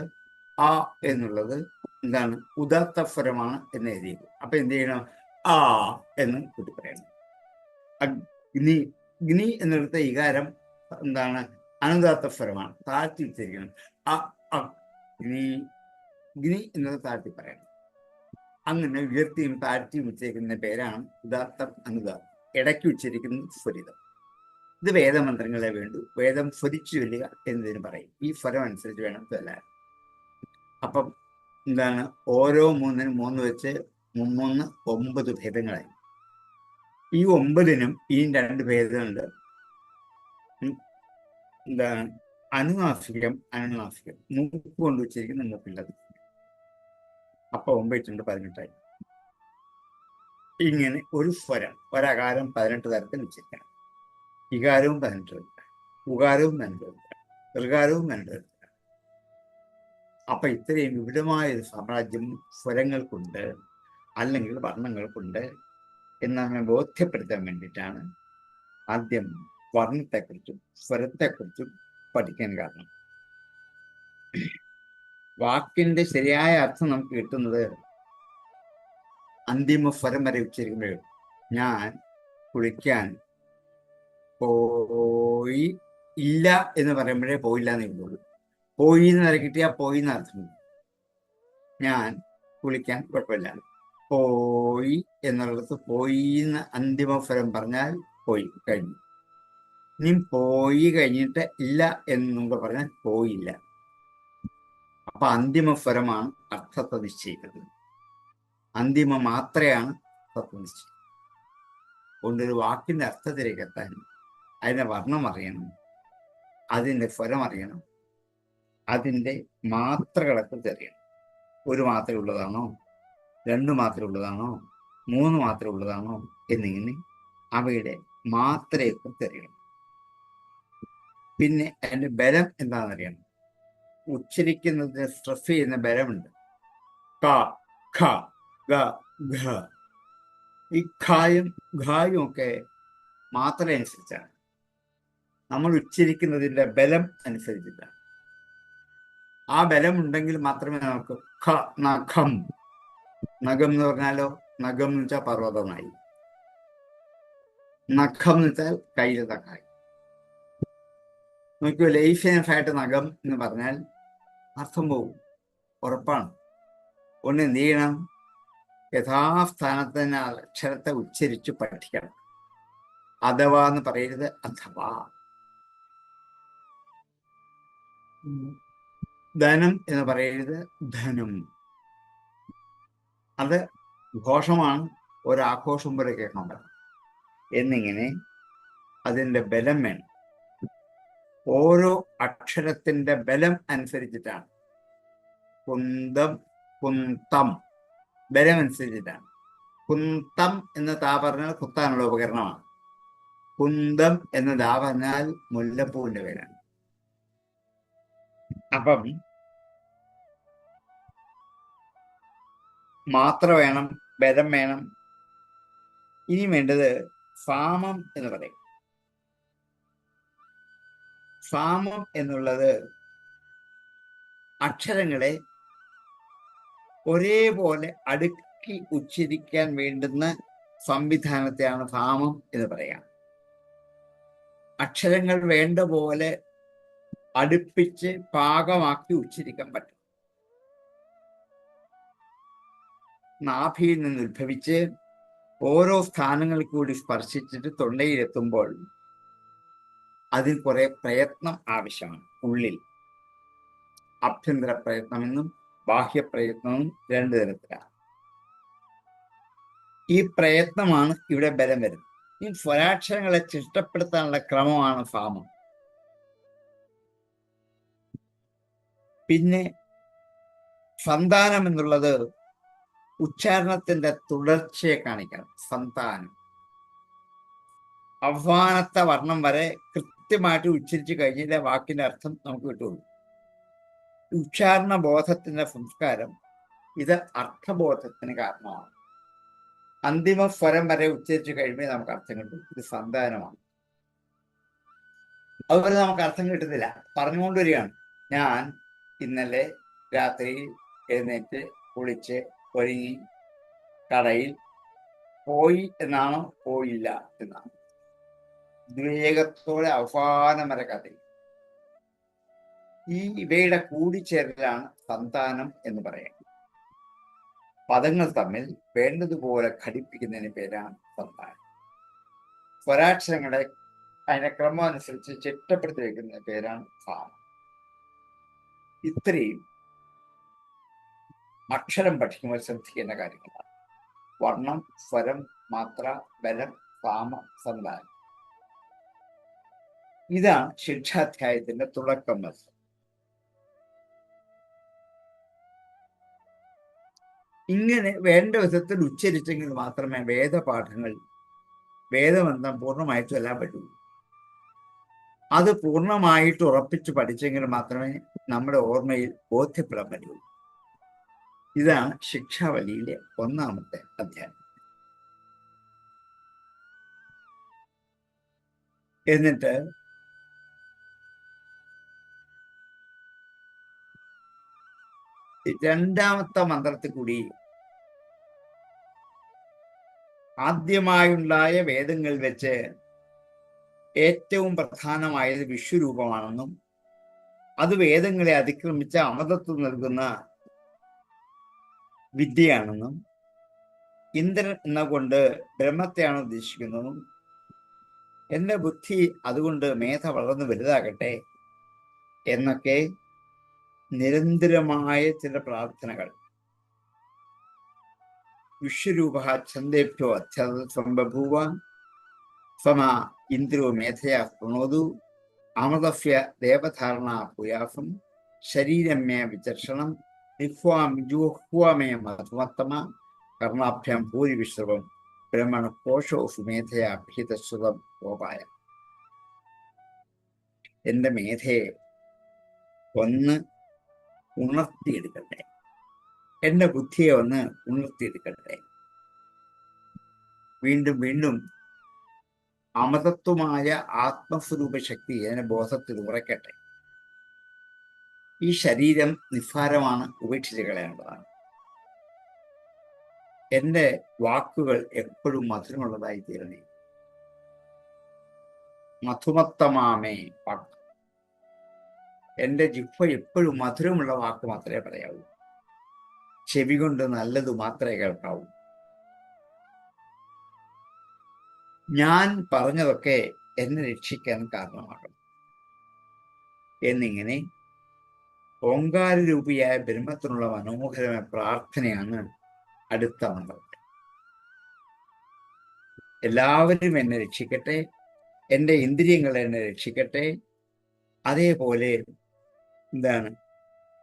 ആ എന്നുള്ളത് എന്താണ്? ഉദാത്ത സ്വരമാണ് എന്ന് എഴുതിയത്. അപ്പൊ എന്ത് ചെയ്യണം? ആ എന്ന് കൂട്ടി പറയണം. അഗ്നി, അഗ്നി എന്നിടത്ത് ഇകാരം എന്താണ്? അനുദാത്ത സ്വരമാണ്, താഴ്ത്തി ഉച്ചരിക്കണം. അഗ്നി, അഗ്നി എന്നത് താഴ്ത്തി പറയണം. അങ്ങനെ ഉയർത്തിയും താഴ്ത്തിയും ഉച്ചരിക്കുന്ന പേരാണ് ഉദാത്തം, അനുദാത്തം. ഇടയ്ക്ക് ഉച്ചരിക്കുന്ന സ്വരിതം. ഇത് വേദമന്ത്രങ്ങളെ വേണ്ടു. വേദം സ്വരിച്ചു ചൊല്ലുക എന്നതിന് പറയും. ഈ സ്വരം അനുസരിച്ച് വേണം ചൊല്ലാൻ. അപ്പം എന്താണ്? ഓരോ മൂന്നിനും മൂന്ന് വെച്ച് 9 ഭേദങ്ങളായി. ഈ 9നും ഈ 2 ഭേദമുണ്ട്. എന്താണ്? അനുനാസികം, അനുനാസികം. മൂക്ക് കൊണ്ട് ഉച്ചരിക്കുന്ന, മൂക്കില്ലത്. അപ്പൊ 9 18ആയി. ഇങ്ങനെ ഒരു സ്വരം, ഒരകാരം 18 തരത്തിൽ ഉച്ചരിക്കണം. ഇകാരവും 18 തരത്തിലാണ്, ഉകാരവും 18 തരത്തിലാണ്, ഋകാരവും 18 തരത്തിലാണ്. അപ്പൊ ഇത്രയും വിപുലമായ ഒരു സാമ്രാജ്യം സ്വരങ്ങൾക്കുണ്ട്, അല്ലെങ്കിൽ വർണ്ണങ്ങൾക്കുണ്ട് എന്ന് നമ്മെ ബോധ്യപ്പെടുത്താൻ വേണ്ടിയിട്ടാണ് ആദ്യം വർണ്ണത്തെക്കുറിച്ചും സ്വരത്തെക്കുറിച്ചും പഠിക്കാൻ കാരണം. വാക്കിന്റെ ശരിയായ അർത്ഥം നമുക്ക് കിട്ടുന്നത് അന്തിമ സ്വരം വരെ ഉച്ചരിക്കുമ്പോഴേ. ഞാൻ കുളിക്കാൻ പോയി ഇല്ല എന്ന് പറയുമ്പോഴേ പോയില്ല എന്നേ ഉള്ളൂ. പോയി എന്ന് വരെ കിട്ടിയാൽ പോയി എന്ന് അർത്ഥം. ഞാൻ കുളിക്കാൻ കുഴപ്പമില്ല. പോയി എന്നുള്ളത് പോയി എന്ന് അന്തിമ സ്വരം പറഞ്ഞാൽ പോയി കഴിഞ്ഞു. ഇനി പോയി കഴിഞ്ഞിട്ട് ഇല്ല എന്ന് പറഞ്ഞാൽ പോയില്ല. അപ്പൊ അന്തിമ സ്വരമാണ് അർത്ഥത്തെ നിശ്ചയിക്കുന്നത്. അന്തിമ മാത്രയാണ് തത്വനിശ്ചയം. അതുകൊണ്ടൊരു വാക്കിന്റെ അർത്ഥത്തിലേക്ക് എത്താൻ അതിന്റെ വർണ്ണം അറിയണം, അതിന്റെ സ്വരം അറിയണം, അതിന്റെ മാത്രകളൊക്കെ അറിയണം. ഒരു മാത്രം ഉള്ളതാണോ, 2 മാത്രം ഉള്ളതാണോ, 3 മാത്രം ഉള്ളതാണോ എന്നിങ്ങനെ അവയുടെ മാത്രയെക്കുറിച്ച് അറിയണം. പിന്നെ അതിന്റെ ബലം എന്താണെന്നറിയണം. ഉച്ചരിക്കുന്നതിന് സ്ട്രെസ് ചെയ്യുന്ന ബലമുണ്ട്. ക, ഖ, ഗ, ഘ. ഈ ഖായും ഘായും ഒക്കെ മാത്രം അനുസരിച്ചാണ്. നമ്മൾ ഉച്ചരിക്കുന്നതിന്റെ ബലം അനുസരിച്ചിട്ടാണ്. ആ ബലം ഉണ്ടെങ്കിൽ മാത്രമേ നമുക്ക് ഖ, നഖം. നഖം എന്ന് പറഞ്ഞാലോ, നഖം എന്ന് വെച്ചാൽ പർവ്വതമായി, നഖം എന്ന് വെച്ചാൽ കയ്യിലെ തക്കായി. നോക്കിയോ, ലൈഫായിട്ട് നഖം എന്ന് പറഞ്ഞാൽ അർത്ഥം പോകും, ഉറപ്പാണ്. ഒന്ന് എന്ത് ചെയ്യണം? യഥാസ്ഥാനത്തിന് അക്ഷരത്തെ ഉച്ചരിച്ച് പഠിക്കണം. അഥവാ എന്ന് പറയരുത്, അഥവാ. ധനം എന്ന് പറയരുത്, ധനം. അത് ഘോഷമാണ്, ഒരാഘോഷം പോലെ കേൾക്കാൻ പറ്റും. എന്നിങ്ങനെ അതിൻ്റെ ബലം വേണം. ഓരോ അക്ഷരത്തിന്റെ ബലം അനുസരിച്ചിട്ടാണ്. കുന്തം, കുന്തം ബലം അനുസരിച്ചിട്ടാണ്. കുന്തം എന്ന് താ പറഞ്ഞാൽ കുത്താനുള്ള ഉപകരണമാണ്. കുന്തം എന്ന് ദാ പറഞ്ഞാൽ മുല്ലപ്പൂവിന്റെ പേരാണ്. അപ്പം മാത്ര വേണം, ബലം വേണം. ഇനി വേണ്ടത് സാമം എന്ന് പറയും. സാമം എന്നുള്ളത് അക്ഷരങ്ങളെ ഒരേപോലെ അടുക്കി ഉച്ചരിക്കാൻ വേണ്ടുന്ന സംവിധാനത്തെയാണ് സാമം എന്ന് പറയാം. അക്ഷരങ്ങൾ വേണ്ട പോലെ അടുപ്പിച്ച് പാകമാക്കി ഉച്ചരിക്കാൻ പറ്റും. നാഭിയിൽ നിന്ന് ഉത്ഭവിച്ച് ഓരോ സ്ഥാനങ്ങളിൽ കൂടി സ്പർശിച്ചിട്ട് തൊണ്ടയിലെത്തുമ്പോൾ അതിൽ കുറെ പ്രയത്നം ആവശ്യമാണ്. ഉള്ളിൽ ആഭ്യന്തര പ്രയത്നമെന്നും ബാഹ്യ പ്രയത്നവും രണ്ടു തരത്തിലാണ്. ഈ പ്രയത്നമാണ് ഇവിടെ ബലം വരുന്നത്. ഈ സ്വരാക്ഷരങ്ങളെ ചിട്ടപ്പെടുത്താനുള്ള ക്രമമാണ് സാമം. പിന്നെ സന്താനം എന്നുള്ളത് ഉച്ചാരണത്തിന്റെ തുടർച്ചയെ കാണിക്കണം. സന്താനം അവസാനത്തെ വർണ്ണം വരെ കൃത്യമായിട്ട് ഉച്ചരിച്ചു കഴിഞ്ഞാൽ വാക്കിന്റെ അർത്ഥം നമുക്ക് കിട്ടുള്ളൂ. ഉച്ചാരണ ബോധത്തിന്റെ സംസ്കാരം ഇത് അർത്ഥബോധത്തിന് കാരണമാണ്. അന്തിമ സ്വരം വരെ ഉച്ചരിച്ചു കഴിയുമ്പോൾ നമുക്ക് അർത്ഥം കിട്ടും. ഇത് സന്താനമാണ്. അതുപോലെ നമുക്ക് അർത്ഥം കിട്ടുന്നില്ല, പറഞ്ഞുകൊണ്ടുവരികയാണ്. ഞാൻ ഇന്നലെ രാത്രി എഴുന്നേറ്റ് കുളിച്ച് ഒരുങ്ങി കടയിൽ പോയി എന്നാണോ പോയില്ല എന്നാണ്. വിവേകത്തോടെ അവസാനം വരെ കഥയിൽ ഇവയുടെ കൂടിച്ചേരലാണ് സന്താനം എന്ന് പറയുന്നത്. പദങ്ങൾ തമ്മിൽ വേണ്ടതുപോലെ ഘടിപ്പിക്കുന്നതിന് പേരാണ് സന്താനം. സ്വരാക്ഷരങ്ങളെ അതിന്റെ ക്രമം അനുസരിച്ച് ചിട്ടപ്പെടുത്തി വയ്ക്കുന്ന പേരാണ് സാമം. ഇത്രയും അക്ഷരം പഠിക്കുമ്പോൾ ശ്രദ്ധിക്കേണ്ട കാര്യങ്ങളാണ്. വർണ്ണം, സ്വരം, മാത്ര, ബലം, സാമ, സന്താനം. ഇതാണ് ശിക്ഷാധ്യായത്തിന്റെ തുടക്കം. ഇങ്ങനെ വേണ്ട വിധത്തിൽ ഉച്ചരിച്ചെങ്കിൽ മാത്രമേ വേദപാഠങ്ങൾ, വേദബന്ധം പൂർണ്ണമായിട്ട് ചൊല്ലാൻ പറ്റൂ. അത് പൂർണ്ണമായിട്ട് ഉറപ്പിച്ച് പഠിച്ചെങ്കിൽ മാത്രമേ നമ്മുടെ ഓർമ്മയിൽ ബോധ്യപ്പെടാൻ പറ്റൂ. ഇതാണ് ശിക്ഷാവലിയിലെ ഒന്നാമത്തെ അധ്യായം. എന്നിട്ട് രണ്ടാമത്തെ മന്ത്രത്തിൽ കൂടി ആദ്യമായുണ്ടായ വേദങ്ങളിൽ വെച്ച് ഏറ്റവും പ്രധാനമായത് വിശ്വരൂപമാണെന്നും അത് വേദങ്ങളെ അതിക്രമിച്ച അമൃതത്വം നൽകുന്ന വിദ്യയാണെന്നും ഇന്ദ്രൻ എന്ന കൊണ്ട് ബ്രഹ്മത്തെയാണ് ഉദ്ദേശിക്കുന്നതും എൻ്റെ ബുദ്ധി അതുകൊണ്ട് മേധ വളർന്നു വലുതാകട്ടെ എന്നൊക്കെ നിരന്തരമായ ചില പ്രാർത്ഥനകൾ. വിശ്വരൂപ ഛന്ദേഭ്യോ അധ്യാത്മബഭൂവ സമ ഇന്ദ്രോ മേധയാ പ്രണോതു അമൃതസ്യ ദേവധാരണ ഭൂയാസം ശരീരമേ വിചർഷണം നിഹ്വാമേ മധുമത്തമ കർണാഭ്യാം ഭൂരി വിശ്രവം ബ്രഹ്മണ കോശോ സുമേധയാ ഭീതശ്രുതം ഗോപായ. എൻ്റെ മേധയെ ഒന്ന് ഉണർത്തിയെടുക്കട്ടെ, എൻ്റെ ബുദ്ധിയെ ഒന്ന് ഉണർത്തിയെടുക്കട്ടെ. വീണ്ടും വീണ്ടും അമൃതത്വമായ ആത്മസ്വരൂപ ശക്തി അതിനെ ബോധത്തിൽ ഉറയ്ക്കട്ടെ. ഈ ശരീരം നിസ്സാരമാണ്, ഉപേക്ഷിച്ച് കളയേണ്ടതാണ്. എൻ്റെ വാക്കുകൾ എപ്പോഴും മധുരമുള്ളതായി തീരണേ. മധുമത്തമാമേ വാക്ക്. എൻ്റെ ജിഹ്വ എപ്പോഴും മധുരമുള്ള വാക്ക് മാത്രമേ പറയാവൂ. ചെവി കൊണ്ട് നല്ലത് മാത്രമേ കേൾക്കാവൂ. ഞാൻ പറഞ്ഞതൊക്കെ എന്നെ രക്ഷിക്കാൻ കാരണമാകണം എന്നിങ്ങനെ ഓങ്കാരരൂപിയായ ബ്രഹ്മത്തിനുള്ള മനോഹരമായ പ്രാർത്ഥനയാണ് അടുത്ത മന്ത്രം. എല്ലാവരും എന്നെ രക്ഷിക്കട്ടെ, എൻ്റെ ഇന്ദ്രിയങ്ങൾ എന്നെ രക്ഷിക്കട്ടെ. അതേപോലെ എന്താണ്,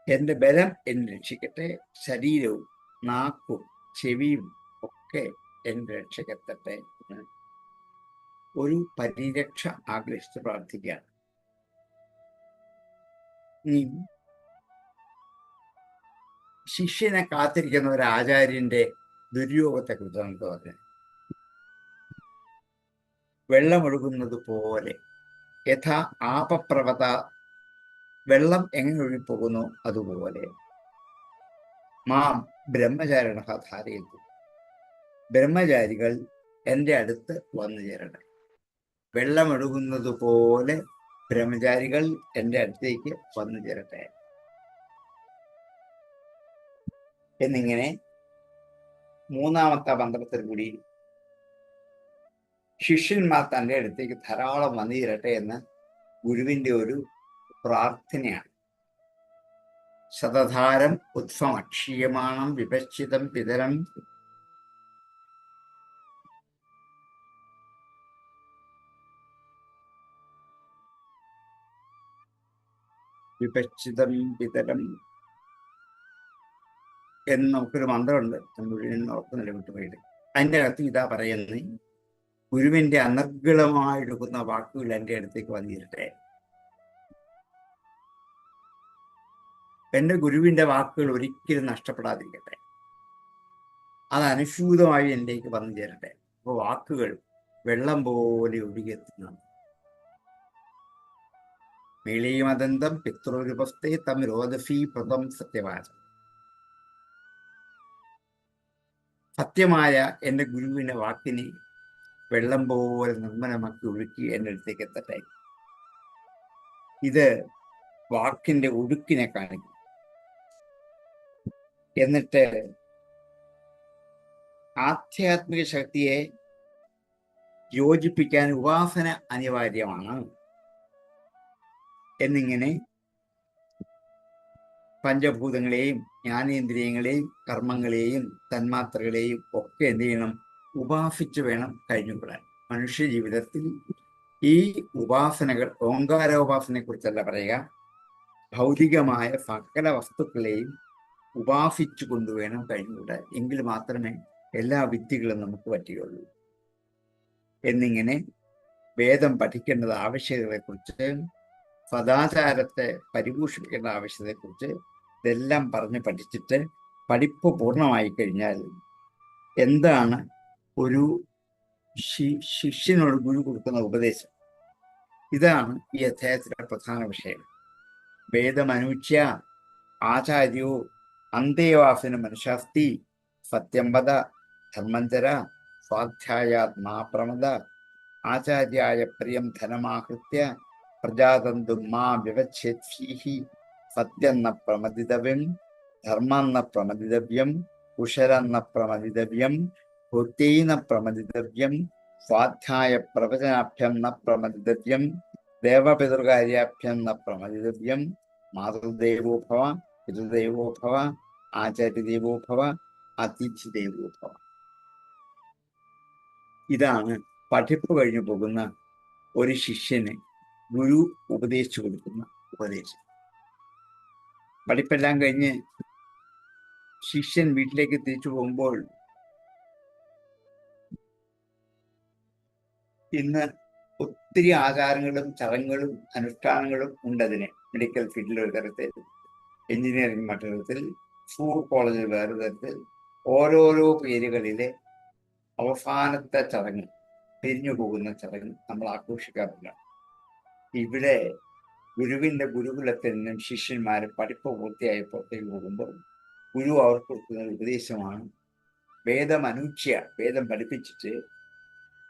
എൻ്റെ ബലം എന്നെ രക്ഷിക്കട്ടെ, ശരീരവും നാക്കും ചെവിയും ഒക്കെ എന്നെ രക്ഷകെത്തട്ടെ. ഒരു പരിരക്ഷ ആഗ്രഹിച്ച് പ്രാർത്ഥിക്കുകയാണ്. ശിഷ്യനെ കാത്തിരിക്കുന്ന ഒരു ആചാര്യന്റെ ദുര്യോഗത്തെ കുറിച്ച് നമുക്ക് പറഞ്ഞു. വെള്ളമൊഴുകുന്നത് പോലെ യഥാ ആപപ്രവത, വെള്ളം എങ്ങനെ ഒഴുകിപ്പോകുന്നു അതുപോലെ മാം ബ്രഹ്മചാരിണ ധാരയത്തു, ബ്രഹ്മചാരികൾ എൻ്റെ അടുത്ത് വന്നു ചേരണം. വെള്ളമൊഴുകുന്നത് പോലെ ബ്രഹ്മചാരികൾ എൻ്റെ അടുത്തേക്ക് വന്നു ചേരട്ടെ എന്നിങ്ങനെ മൂന്നാമത്തെ മന്ത്രത്തിൽ കൂടി ശിഷ്യന്മാർ തൻ്റെ അടുത്തേക്ക് ധാരാളം വന്നു തീരട്ടെ എന്ന് ഗുരുവിൻ്റെ ഒരു പ്രാർത്ഥനയാണ്. ശതധാരം ഉത്സമക്ഷീയമാണം വിപശ്ചിതം പിതരം വിപശ്ചിതം പിതരം എന്ന് നമുക്കൊരു മന്ത്രമുണ്ട്. മുഴുവൻ ഓർക്കുന്നില്ല, വിട്ടുപോയിട്ട്. അതിൻ്റെ അകത്ത് ഇതാ പറയുന്നത്, ഗുരുവിൻ്റെ അനർഗളമായെടുക്കുന്ന വാക്കുകൾ എൻ്റെ അടുത്തേക്ക് വന്നിരട്ടെ. എൻ്റെ ഗുരുവിൻ്റെ വാക്കുകൾ ഒരിക്കലും നഷ്ടപ്പെടാതിരിക്കട്ടെ. അത് അനുസ്യൂതമായി എൻ്റെക്ക് വന്നു ചേരട്ടെ. അപ്പോൾ വാക്കുകൾ വെള്ളം പോലെ ഒഴുകിയെത്തുന്നു. മേളീയമദന്തം പിതൃരൂപസ്ഥേ തം രോദഫീ പ്രദം സത്യവാചം. സത്യമായ എൻ്റെ ഗുരുവിൻ്റെ വാക്കിനെ വെള്ളം പോലെ നിർമ്മലമാക്കി ഒഴുക്കി എൻ്റെ അടുത്തേക്ക് എത്തട്ടെ. ഇത് വാക്കിൻ്റെ ഒഴുക്കിനെ കാണിക്കും. എന്നിട്ട് ആധ്യാത്മിക ശക്തിയെ യോജിപ്പിക്കാൻ ഉപാസന അനിവാര്യമാണ് എന്നിങ്ങനെ പഞ്ചഭൂതങ്ങളെയും ജ്ഞാനേന്ദ്രിയങ്ങളെയും കർമ്മങ്ങളെയും തന്മാത്രകളെയും ഒക്കെ എന്ത് ചെയ്യണം? ഉപാസിച്ച് വേണം കഴിഞ്ഞുകൂടാൻ. മനുഷ്യ ജീവിതത്തിൽ ഈ ഉപാസനകൾ, ഓങ്കാരോപാസനയെ കുറിച്ചല്ല പറയുക, ഭൗതികമായ സകല വസ്തുക്കളെയും ഉപാസിച്ചു കൊണ്ടുവേണം കഴിഞ്ഞുകൂടാൻ. എങ്കിൽ മാത്രമേ എല്ലാ വിദ്യകളും നമുക്ക് പറ്റുകയുള്ളൂ എന്നിങ്ങനെ വേദം പഠിക്കേണ്ടത് ആവശ്യകതയെക്കുറിച്ച്, സദാചാരത്തെ പരിപോഷിപ്പിക്കേണ്ട ആവശ്യകതയെക്കുറിച്ച് ഇതെല്ലാം പറഞ്ഞ് പഠിച്ചിട്ട് പഠിപ്പ് പൂർണ്ണമായി കഴിഞ്ഞാൽ എന്താണ് ഒരു ശിഷ്യനോട് ഗുരു കൊടുക്കുന്ന ഉപദേശം? ഇതാണ് ഈ അധ്യായത്തിലെ പ്രധാന വിഷയം. വേദമനുച്യ ആചാര്യോ അന്തേവാസിന മനുഷ്യാസ്തി സത്യം വദ ധർമ്മഞ്ചര സ്വാധ്യായാത്മാ പ്രമദ ആചാര്യായ പ്രിയം ധനമാഹൃത്യ പ്രജാതന്തും മാ വിവച്ഛേത്ഫീഹി സത്യം ന പ്രമദിതവ്യം ധർമ്മം ന പ്രമദിതവ്യം കുശലം ന പ്രമദിതവ്യം ഭൂത്യൈന പ്രമദിതവ്യം സ്വാധ്യായ പ്രവചനാഭ്യം ന പ്രമദിതവ്യം ദേവപിതൃകാര്യാഭ്യം ന പ്രമദിതവ്യം മാതൃദേവോ ഭവ പിതൃദേവോ ഭവ ആചാര്യദേവോ ഭവ അതിഥിദേവോ ഭവ. ഇതാണ് പഠിപ്പ് കഴിഞ്ഞു പോകുന്ന ഒരു ശിഷ്യന് ഗുരു ഉപദേശിച്ചു കൊടുക്കുന്ന ഉപദേശം. പഠിപ്പെല്ലാം കഴിഞ്ഞ് ശിഷ്യൻ വീട്ടിലേക്ക് തിരിച്ചു പോകുമ്പോൾ ഇന്ന് ഒത്തിരി ആചാരങ്ങളും ചടങ്ങുകളും അനുഷ്ഠാനങ്ങളും ഉണ്ടതിന്. മെഡിക്കൽ ഫീൽഡിൽ ഒരു തരത്തിൽ, എഞ്ചിനീയറിംഗ് മറ്റൊരു തരത്തിൽ, സ്കൂൾ കോളേജിൽ വേറെ തരത്തിൽ, ഓരോരോ പേരുകളിലെ അവസാനത്തെ ചടങ്ങ്, പിരിഞ്ഞു പോകുന്ന ചടങ്ങ് നമ്മൾ ആഘോഷിക്കാറില്ല. ഇവിടെ ഗുരുവിൻ്റെ ഗുരുകുലത്തിൽ നിന്നും ശിഷ്യന്മാർ പഠിപ്പ് പൂർത്തിയായി പുറത്തേക്ക് പോകുമ്പോൾ ഗുരു അവർക്ക് കൊടുക്കുന്ന ഉപദേശമാണ് വേദമനുച്യ. വേദം പഠിപ്പിച്ചിട്ട്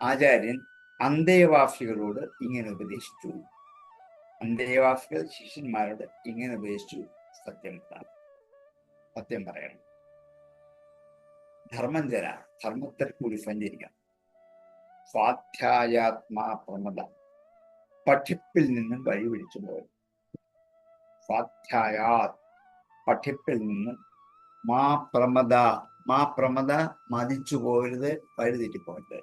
ആചാര്യൻ അന്തേവാസികളോട് ഇങ്ങനെ ഉപദേശിച്ചു. അന്തേവാസികൾ ശിഷ്യന്മാരോട് ഇങ്ങനെ ഉപദേശിച്ചു: സത്യം പറയണം, ധർമ്മഞ്ചര, ധർമ്മത്തിൽ കൂടി സഞ്ചരിക്കണം, സ്വാധ്യായാത്മാ പ്രമദ, പഠിപ്പിൽ നിന്നും വഴി പിടിച്ചു പോയി, സ്വാധ്യായാത്, പഠിപ്പിൽ നിന്ന്, മാ പ്രമദ, മതിച്ചു പോകരുത്, വഴിതെറ്റിപ്പോകരുത്.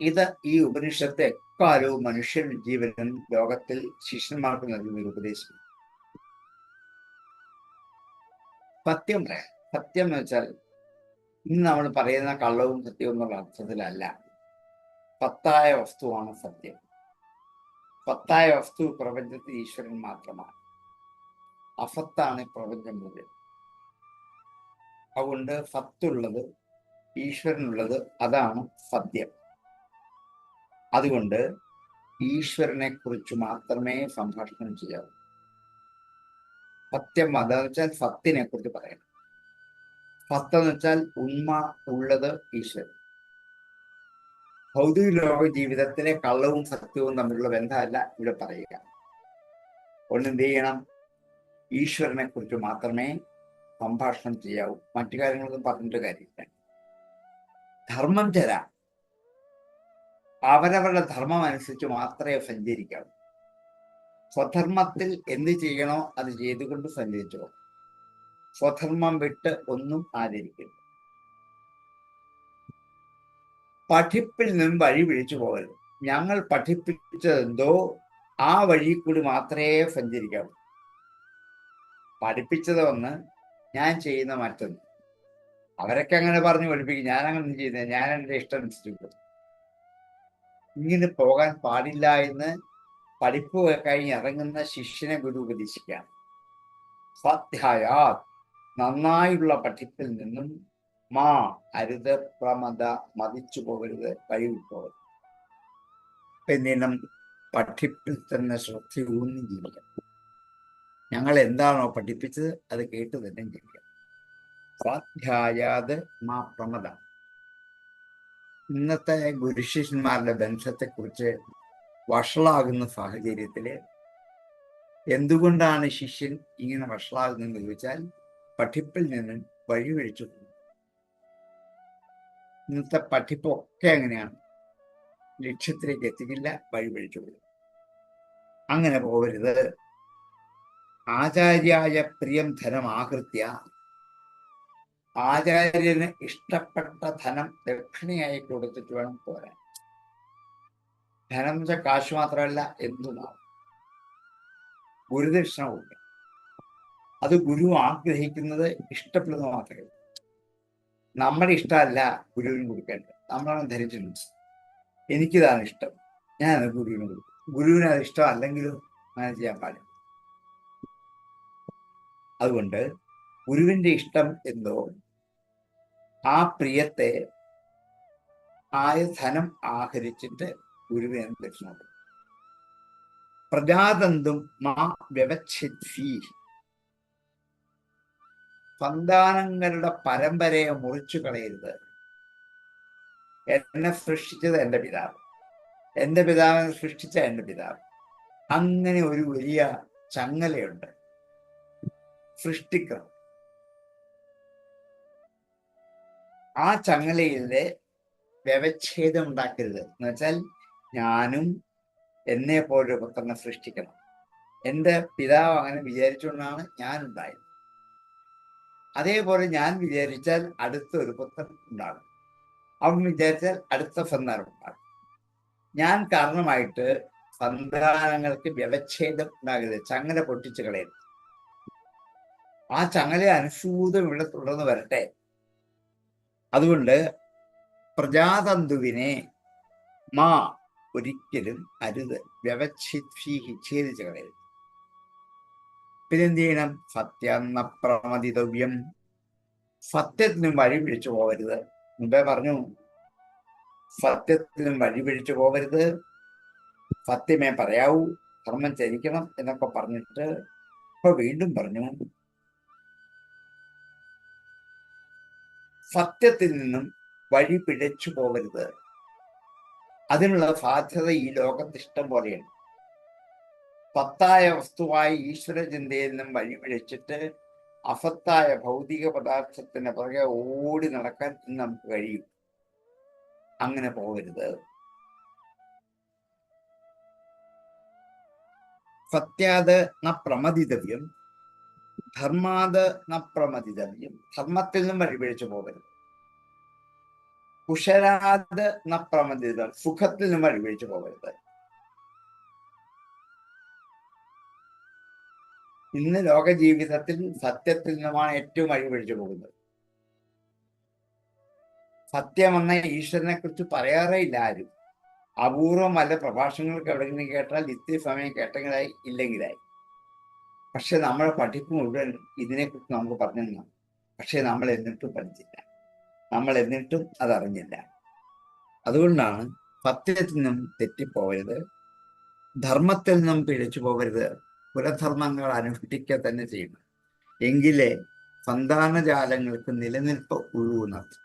ഇത് ഈ ഉപനിഷത്ത് എക്കാലവും മനുഷ്യ ജീവനും ലോകത്തിൽ ശിഷ്യന്മാർക്ക് നൽകുന്ന ഒരു ഉപദേശം. സത്യം പറയാം. സത്യം എന്ന് വെച്ചാൽ ഇന്ന് നമ്മൾ പറയുന്ന കള്ളവും സത്യവും എന്നുള്ള അർത്ഥത്തിലല്ല. പത്തായ വസ്തുവാണ് സത്യം. പത്തായ വസ്തു പ്രപഞ്ചത്തിൽ ഈശ്വരൻ മാത്രമാണ്. അസത്താണ് പ്രപഞ്ചം മുഴുവൻ. അതുകൊണ്ട് സത്തുള്ളത്, ഈശ്വരനുള്ളത്, അതാണ് സത്യം. അതുകൊണ്ട് ഈശ്വരനെ കുറിച്ച് മാത്രമേ സംഭാഷണം ചെയ്യാവൂ. സത്യം അതെന്ന് വെച്ചാൽ സത്തിനെ കുറിച്ച് പറയണം. സത്തെന്ന് വെച്ചാൽ ഉണ്മ ഉള്ളത് ഈശ്വരൻ. ഭൗതിക ലോക ജീവിതത്തിലെ കള്ളവും സത്യവും തമ്മിലുള്ള ബന്ധമല്ല ഇവിടെ പറയുക. ഒന്ന് എന്ത് ചെയ്യണം? ഈശ്വരനെ കുറിച്ച് മാത്രമേ സംഭാഷണം ചെയ്യാവൂ. മറ്റു കാര്യങ്ങളൊന്നും പറഞ്ഞിട്ട് കാര്യമില്ല. ധർമ്മം തരാം. അവരവരുടെ ധർമ്മം അനുസരിച്ച് മാത്രമേ സഞ്ചരിക്കാവൂ. സ്വധർമ്മത്തിൽ എന്ത് ചെയ്യണോ അത് ചെയ്തുകൊണ്ട് സഞ്ചരിച്ചോ. സ്വധർമ്മം വിട്ട് ഒന്നും ആചരിക്കരുത്. പഠിപ്പിൽ നിന്നും വഴി പിടിച്ചു പോകരുത്. ഞങ്ങൾ പഠിപ്പിച്ചതെന്തോ ആ വഴി കൂടി മാത്രമേ സഞ്ചരിക്കാവൂ. പഠിപ്പിച്ചത് ഒന്ന്, ഞാൻ ചെയ്യുന്ന മറ്റൊന്ന്. അവരൊക്കെ അങ്ങനെ പറഞ്ഞു പഠിപ്പിക്കും, ഞാൻ അങ്ങനെ ചെയ്യുന്നത്, ഞാൻ എൻ്റെ ഇഷ്ടം അനുസരിച്ചു. ഇങ്ങനെ പോകാൻ പാടില്ല എന്ന് പഠിപ്പ് കഴിഞ്ഞ് ഇറങ്ങുന്ന ശിഷ്യനെ ഗുരു ഉപദേശിക്കാം. സ്വാധ്യായാ, നന്നായുള്ള പഠിപ്പിൽ നിന്നും മാ അരുത് പ്രമദ, മതിച്ചു പോകരുത്, കഴിവിപ്പോകരുത്. എന്തിനും പഠിപ്പിൽ തന്നെ ശ്രദ്ധയൂന്നി ജീവിക്കാം. ഞങ്ങൾ എന്താണോ പഠിപ്പിച്ചത് അത് കേട്ട് തന്നെ ജീവിക്കാം. സ്വാധ്യായാത് മാ പ്രമദ. ഇന്നത്തെ ഗുരുശിഷ്യന്മാരുടെ ബന്ധത്തെക്കുറിച്ച് വഷളാകുന്ന സാഹചര്യത്തില് എന്തുകൊണ്ടാണ് ശിഷ്യൻ ഇങ്ങനെ വഷളാകുന്നതെന്ന് ചോദിച്ചാൽ പഠിപ്പിൽ നിന്നും വഴിവഴിച്ചു പോകും. ഇന്നത്തെ പഠിപ്പൊക്കെ അങ്ങനെയാണ്, ലക്ഷ്യത്തിലേക്ക് എത്തിക്കില്ല, വഴിവഴിച്ചു പോകും. അങ്ങനെ പോകരുത്. ആചാര്യായ പ്രിയം ധനം ആകൃത്യ, ആചാര്യന് ഇഷ്ടപ്പെട്ട ധനം ദക്ഷിണയായി കൊടുത്തിട്ട് വേണം പോരാൻ. ധനം എന്ന് വെച്ചാൽ കാശ് മാത്രമല്ല, എന്തുമാവും. ഗുരുദക്ഷിണ കൊടുക്കുക. അത് ഗുരു ആഗ്രഹിക്കുന്നത് ഇഷ്ടപ്പെടുന്നത് മാത്രമേ. നമ്മുടെ ഇഷ്ടമല്ല ഗുരുവിന് കൊടുക്കേണ്ടത്. നമ്മളാണ് ധരിച്ചിട്ടുണ്ട് എനിക്കിതാണ് ഇഷ്ടം, ഞാൻ ഗുരുവിന് കൊടുക്കും. ഗുരുവിന് അത് ഇഷ്ടം അല്ലെങ്കിലും അങ്ങനെ ചെയ്യാൻ പാടില്ല. അതുകൊണ്ട് ഗുരുവിന്റെ ഇഷ്ടം എന്തോ ആ പ്രിയത്തെ ആയ ധനം ആഹരിച്ചിട്ട് ഗുരുവിനെ ദക്ഷിണ കൊടുക്കും. പ്രജാതന്തും മാ വ്യവച്ഛിദ്ഭി, സന്താനങ്ങളുടെ പരമ്പരയെ മുറിച്ചു കളയരുത്. എന്നെ സൃഷ്ടിച്ചത് എൻ്റെ പിതാവ്, എൻ്റെ പിതാവിനെ സൃഷ്ടിച്ച എൻ്റെ പിതാവ്. അങ്ങനെ ഒരു വലിയ ചങ്ങലയുണ്ട്, സൃഷ്ടിക്കണം. ആ ചങ്ങലയിലെ വ്യവച്ഛേദം ഉണ്ടാക്കരുത്. എന്ന് വെച്ചാൽ ഞാനും എന്നെ പോലൊരു പുത്രനെ സൃഷ്ടിക്കണം. എൻ്റെ പിതാവ് അങ്ങനെ വിചാരിച്ചുകൊണ്ടാണ് ഞാൻ ഉണ്ടായത്. അതേപോലെ ഞാൻ വിചാരിച്ചാൽ അടുത്ത ഒരു പുത്രൻ ഉണ്ടാകും, അവൻ വിചാരിച്ചാൽ അടുത്ത സന്താനം ഉണ്ടാകും. ഞാൻ കാരണമായിട്ട് സന്താനങ്ങൾക്ക് വ്യവച്ഛേദം ഉണ്ടാകരുത്, ചങ്ങല പൊട്ടിച്ചു കളയരുത്. ആ ചങ്ങല അനുസൂതം ഇവിടെ തുടർന്ന് വരട്ടെ. അതുകൊണ്ട് പ്രജാതന്തുവിനെ മാ ഒരിക്കലും അരുത്, വ്യവച്ഛിദ്ഭീഹി, ഛേദിച്ചു കളയരുത്. പിന്നെന്ത് ചെയ്യണം? സത്യം പ്രമദിതവ്യം, സത്യത്തിനും വഴി പിടിച്ചു പോകരുത്. മുമ്പേ പറഞ്ഞു, സത്യത്തിനും വഴി പിടിച്ചു പോകരുത്, സത്യമേ പറയാവൂ, ധർമ്മം ചരിക്കണം എന്നൊക്കെ പറഞ്ഞിട്ട് ഇപ്പൊ വീണ്ടും പറഞ്ഞു സത്യത്തിൽ നിന്നും വഴി പിഴച്ചു പോകരുത്. അതിനുള്ള സാധ്യത ഈ ലോകത്ത് ഇഷ്ടം പോലെയാണ്. സത്തായ വസ്തുവായ ഈശ്വര ചിന്തയിൽ നിന്നും വഴി പിഴച്ചിട്ട് അസത്തായ ഭൗതിക പദാർത്ഥത്തിന് പുറകെ ഓടി നടക്കാൻ നമുക്ക് കഴിയും. അങ്ങനെ പോകരുത്. സത്യാത് ന പ്രമദിതവ്യം, ധർമാത് ന പ്രമദിതവ്യം, ധർമ്മത്തിൽ നിന്നും വഴിപിഴച്ചു പോകരുത്. കുശലാത് ന പ്രമദിതം, സുഖത്തിൽ നിന്നും വഴിപിഴച്ചു പോകരുത്. ഇന്ന് ലോക ജീവിതത്തിൽ സത്യത്തിൽ നിന്നുമാണ് ഏറ്റവും വഴിപിഴച്ചു പോകുന്നത്. സത്യമെന്ന ഈശ്വരനെ കുറിച്ച് പറയാറേ ഇല്ല ആരും. അപൂർവം വല്ല പ്രഭാഷണങ്ങൾക്ക് എവിടെയെങ്കിലും കേട്ടാൽ ഇത്തിരി സമയം കേട്ടെങ്കിലായി, ഇല്ലെങ്കിലായി. പക്ഷെ നമ്മളെ പഠിപ്പ് മുഴുവൻ ഇതിനെക്കുറിച്ച് നമുക്ക് പറഞ്ഞു തന്നു. പക്ഷെ നമ്മൾ എന്നിട്ടും പഠിച്ചില്ല, നമ്മൾ എന്നിട്ടും അതറിഞ്ഞില്ല. അതുകൊണ്ടാണ് സത്യത്തിൽ നിന്നും തെറ്റിപ്പോകരുത്, ധർമ്മത്തിൽ നിന്നും പിഴച്ചു പോകരുത്, കുലധർമ്മങ്ങൾ അനുഷ്ഠിക്കുക തന്നെ ചെയ്യണം. എങ്കിലേ സന്താനജാലങ്ങൾക്ക് നിലനിൽപ്പ് ഉള്ളൂന്നർത്ഥം.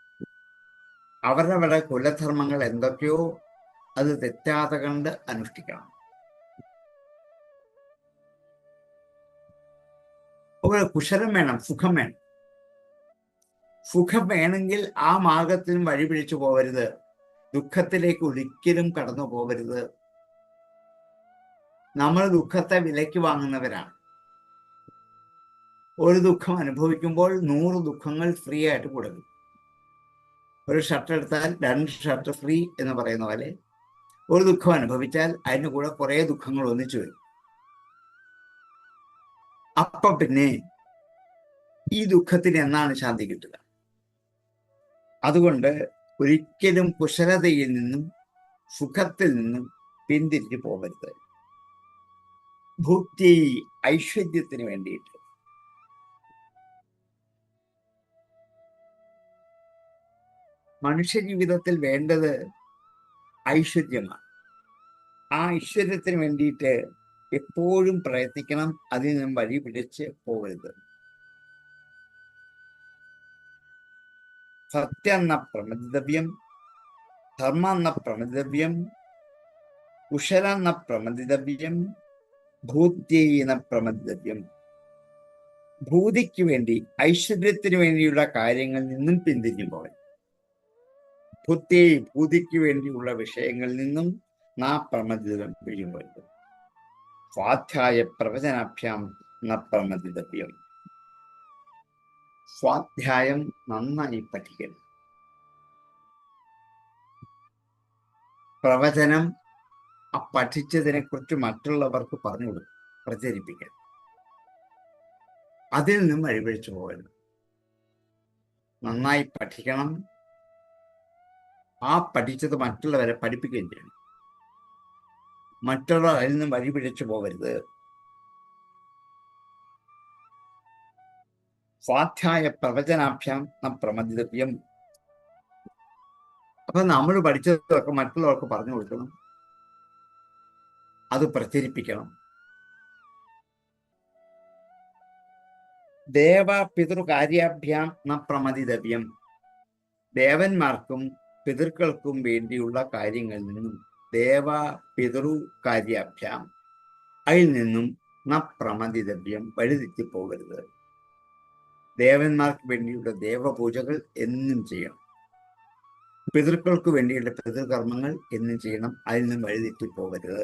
അവരവരുടെ കുലധർമ്മങ്ങൾ എന്തൊക്കെയോ അത് തെറ്റാതെ കണ്ട് അനുഷ്ഠിക്കണം. കുശലം വേണം, സുഖം വേണം. സുഖം വേണമെങ്കിൽ ആ മാർഗത്തിനും വഴിപിടിച്ചു പോകരുത്. ദുഃഖത്തിലേക്ക് ഒരിക്കലും കടന്നു പോകരുത്. നമ്മൾ ദുഃഖത്തെ വിലയ്ക്ക് വാങ്ങുന്നവരാണ്. ഒരു ദുഃഖം അനുഭവിക്കുമ്പോൾ 100 ദുഃഖങ്ങൾ ഫ്രീ ആയിട്ട് കൊടുക്കും. ഒരു ഷർട്ട് എടുത്താൽ 2 ഷർട്ട് ഫ്രീ എന്ന് പറയുന്ന പോലെ ഒരു ദുഃഖം അനുഭവിച്ചാൽ അതിന് കൂടെ കുറെ ദുഃഖങ്ങൾ ഒന്നിച്ചു വരും. അപ്പൊ പിന്നെ ഈ ദുഃഖത്തിന് എന്നാണ് ശാന്തി കിട്ടുക? അതുകൊണ്ട് ഒരിക്കലും കുശലതയിൽ നിന്നും സുഖത്തിൽ നിന്നും പിന്തിരിഞ്ഞു പോകരുത്. ഭൂത്തി ഐശ്വര്യത്തിന് വേണ്ടിയിട്ട് മനുഷ്യജീവിതത്തിൽ വേണ്ടത് ഐശ്വര്യമാണ്. ആ ഐശ്വര്യത്തിന് വേണ്ടിയിട്ട് എപ്പോഴും പ്രയത്നിക്കണം. അതിൽ നിന്നും വഴി പിടിച്ച് പോകരുത്. സത്യം ന പ്രമദിതവ്യം, ധർമ്മം ന പ്രമദിതവ്യം, കുശലം ന പ്രമദിതവ്യം, ഭൂത്യൈ ന പ്രമദിതവ്യം. ഭൂതിക്ക് വേണ്ടി, ഐശ്വര്യത്തിന് വേണ്ടിയുള്ള കാര്യങ്ങളിൽ നിന്നും പിന്തിരിഞ്ഞു പോകരുത്. ഭൂത്യൈ, ഭൂതിക്ക് വേണ്ടിയുള്ള വിഷയങ്ങളിൽ നിന്നും നാ പ്രമദിതം പിഴിയുപോയത്. സ്വാധ്യായ പ്രവചനാഭ്യാം ന പ്രമദിതവ്യം. സ്വാധ്യായം നന്നായി പഠിക്കണം. പ്രവചനം ആ പഠിച്ചതിനെ കുറിച്ച് മറ്റുള്ളവർക്ക് പറഞ്ഞു കൊടുക്കും, പ്രചരിപ്പിക്കണം. അതിൽ നിന്നും വഴിപിടിച്ചു പോകരുത്. നന്നായി പഠിക്കണം. ആ പഠിച്ചത് മറ്റുള്ളവരെ പഠിപ്പിക്കുകയും ചെയ്യണം. മറ്റുള്ളവർ അതിൽ നിന്നും വഴിപിടിച്ചു പോകരുത്. സ്വാധ്യായ പ്രവചനാഭ്യാം ന പ്രമദിതവ്യം. അപ്പൊ നമ്മൾ പഠിച്ചതൊക്കെ മറ്റുള്ളവർക്ക് പറഞ്ഞു കൊടുക്കണം, അത് പ്രചരിപ്പിക്കണം. ദേവ പിതൃകാര്യാഭ്യാം ന പ്രമദിതവ്യം. ദേവന്മാർക്കും പിതൃക്കൾക്കും വേണ്ടിയുള്ള കാര്യങ്ങളിൽ നിന്നും, ദേവ പിതൃകാര്യാഭ്യാം, അതിൽ നിന്നും ന പ്രമദിതവ്യം, വഴിതെറ്റിപ്പോകരുത്. ദേവന്മാർക്ക് വേണ്ടിയുള്ള ദേവപൂജകൾ എന്നും ചെയ്യണം. പിതൃക്കൾക്ക് വേണ്ടിയുള്ള പിതൃകർമ്മങ്ങൾ എന്നും ചെയ്യണം. അതിൽ നിന്നും വഴിതെറ്റിപ്പോകരുത്.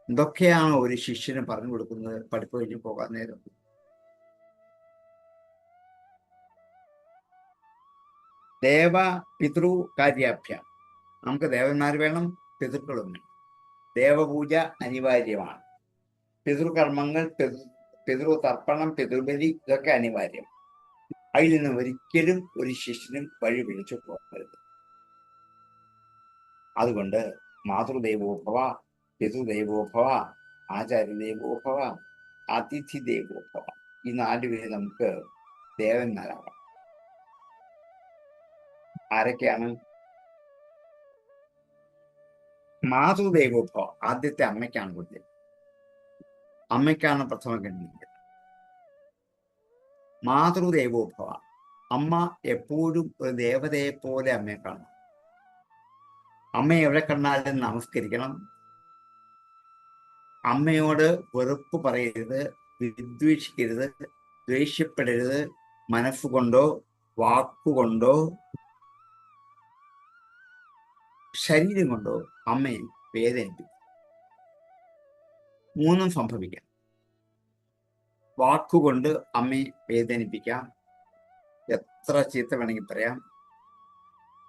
എന്തൊക്കെയാണോ ഒരു ശിഷ്യന് പറഞ്ഞു കൊടുക്കുന്നത് പഠിപ്പ് കഴിഞ്ഞ് പോകാൻ നേരം? ദേവ പിതൃ കാര്യാഭ്യാം. നമുക്ക് ദേവന്മാർ വേണം, പിതൃക്കളും വേണം. ദേവപൂജ അനിവാര്യമാണ്. പിതൃകർമ്മങ്ങൾ, പിതൃതർപ്പണം, പിതൃബലി, ഇതൊക്കെ അനിവാര്യം. അതിൽ നിന്ന് ഒരിക്കലും ഒരു ശിഷ്യനും വഴി പിടിച്ചു പോകരുത്. അതുകൊണ്ട് മാതൃദേവോഭവ, പിതൃദേവോഭവ, ആചാര്യദേവോഭവ, അതിഥി ദേവോഭവ, ഈ 4 പേര് നമുക്ക് ദേവന്മാരാകാം. ആരൊക്കെയാണ്? മാതൃദേവോഭവ, ആദ്യത്തെ അമ്മയ്ക്കാണ് കൊടുത്തത്. അമ്മയ്ക്കാണ് പ്രഥമ ഗണ്യം. മാതൃദേവോഭവ, അമ്മ എപ്പോഴും ഒരു ദേവതയെ പോലെ അമ്മയെ കാണണം. അമ്മയെ എവിടെ കണ്ടാലും നമസ്കരിക്കണം. അമ്മയോട് വെറുപ്പ് പറയരുത്, വിദ്വേഷിക്കരുത്, ദ്വേഷ്യപ്പെടരുത്. മനസ്സുകൊണ്ടോ വാക്കുകൊണ്ടോ ശരീരം കൊണ്ടോ അമ്മയെ വേദനിപ്പിക്കും. 3 സംഭവിക്കാം. വാക്കുകൊണ്ട് അമ്മയെ വേദനിപ്പിക്കാം, എത്ര ചീത്ത വേണമെങ്കിൽ പറയാം.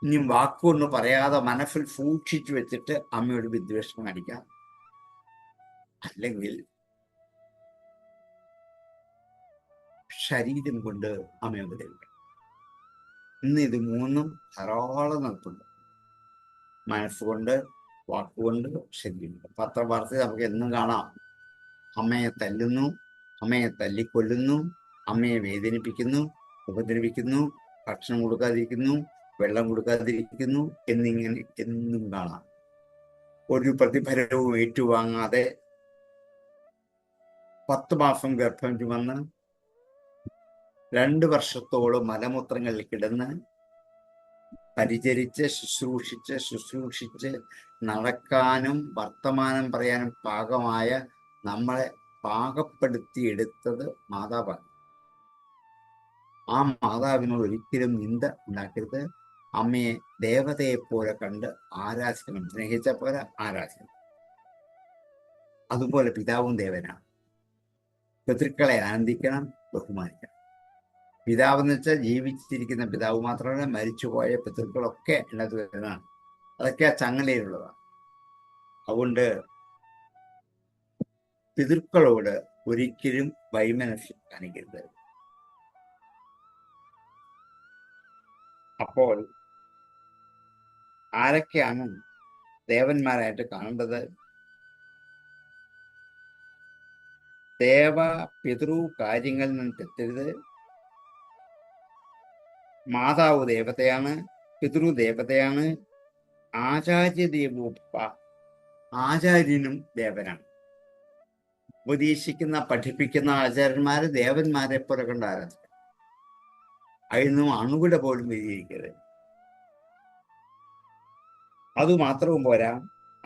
ഇനി വാക്കുകൊണ്ട് പറയാതെ മനസ്സിൽ സൂക്ഷിച്ചു വെച്ചിട്ട് അമ്മയോട് വിദ്വേഷം കാണിക്കാം. അല്ലെങ്കിൽ ശരീരം കൊണ്ട് അമ്മയെ ഉപദ്രവിക്കാം. ഇന്ന് ഇത് 3 ധാരാളം നടത്തുന്നുണ്ട്. മനസ്സുകൊണ്ട്, വാക്കുകൊണ്ട്, ശരീരം. പത്രവാർത്തയിൽ നമുക്ക് എന്നും കാണാം. അമ്മയെ തല്ലുന്നു, അമ്മയെ തല്ലിക്കൊല്ലുന്നു, അമ്മയെ വേദനിപ്പിക്കുന്നു, ഉപദ്രവിക്കുന്നു, ഭക്ഷണം കൊടുക്കാതിരിക്കുന്നു, വെള്ളം കൊടുക്കാതിരിക്കുന്നു എന്നിങ്ങനെ എന്നും കാണാം. ഒരു പ്രതിഫലവും ഏറ്റുവാങ്ങാതെ 10 മാസം ഗർഭം ചുമന്ന് 2 വർഷത്തോളം മലമൂത്രങ്ങളിൽ കിടന്ന് പരിചരിച്ച് ശുശ്രൂഷിച്ച് നടക്കാനും വർത്തമാനം പറയാനും പാകമായ നമ്മളെ പാകപ്പെടുത്തിയെടുത്തത് മാതാവാണ്. ആ മാതാവിനോട് ഒരിക്കലും നിന്ദ ഉണ്ടാക്കരുത്. അമ്മയെ ദേവതയെ പോലെ കണ്ട് ആരാധിക്കണം. സ്നേഹിച്ച പോലെ ആരാധിക്കണം. അതുപോലെ പിതാവും ദേവനാണ്. പിതൃക്കളെ ആനന്ദിക്കണം, ബഹുമാനിക്കണം. പിതാവ് എന്ന് വെച്ചാൽ ജീവിച്ചിരിക്കുന്ന പിതാവ് മാത്രമല്ല, മരിച്ചുപോയ പിതൃക്കളൊക്കെ അതിനകത്ത് വരുന്നതാണ്. അതൊക്കെ ആ ചങ്ങലയിലുള്ളതാണ്. അതുകൊണ്ട് പിതൃക്കളോട് ഒരിക്കലും വൈമനസ്യം കാണിക്കരുത്. അപ്പോൾ ആരൊക്കെയാണ് ദേവന്മാരായിട്ട് കാണേണ്ടത്? ദേവ പിതൃ കാര്യങ്ങളിൽ നിന്ന് തെറ്റരുത്. മാതാവ് ദേവതയാണ്, പിതൃദേവതയാണ്, ആചാര്യദേവോപ ആചാര്യനും ദേവനാണ്. ഉപദേശിക്കുന്ന പഠിപ്പിക്കുന്ന ആചാര്യന്മാര് ദേവന്മാരെ പോലെ കണ്ട് ആരാധിക്കണം. അതിനൊന്നും അണുവിട പോലും വ്യതിരിക്കരുത്. അതുമാത്രവും പോരാ,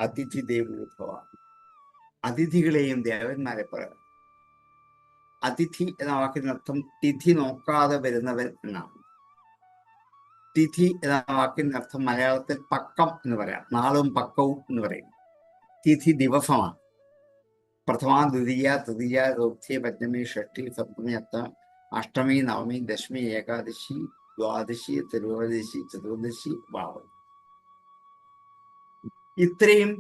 അതിഥി ദേവോഭവ, അതിഥികളെയും ദേവന്മാരെ പോലെ. അതിഥി എന്ന വാക്കിനർത്ഥം തിഥി നോക്കാതെ വരുന്നവൻ എന്നാണ്. തിഥി എന്ന വാക്കിനർത്ഥം മലയാളത്തിൽ പക്കം എന്ന് പറയാം. നാളും പക്കവും എന്ന് പറയും. തിഥി ദിവസമാണ്. പ്രഥമ, ദ്വിതീയ, തൃതീയ, ചതുർത്ഥി, പഞ്ചമി, ഷഷ്ടി, സപ്തമി, അഷ്ടമി, നവമി, ദശമി, ഏകാദശി, ദ്വാദശി, ത്രയോദശി, ചതുർദശി, ഭാവം. ഇത്രയും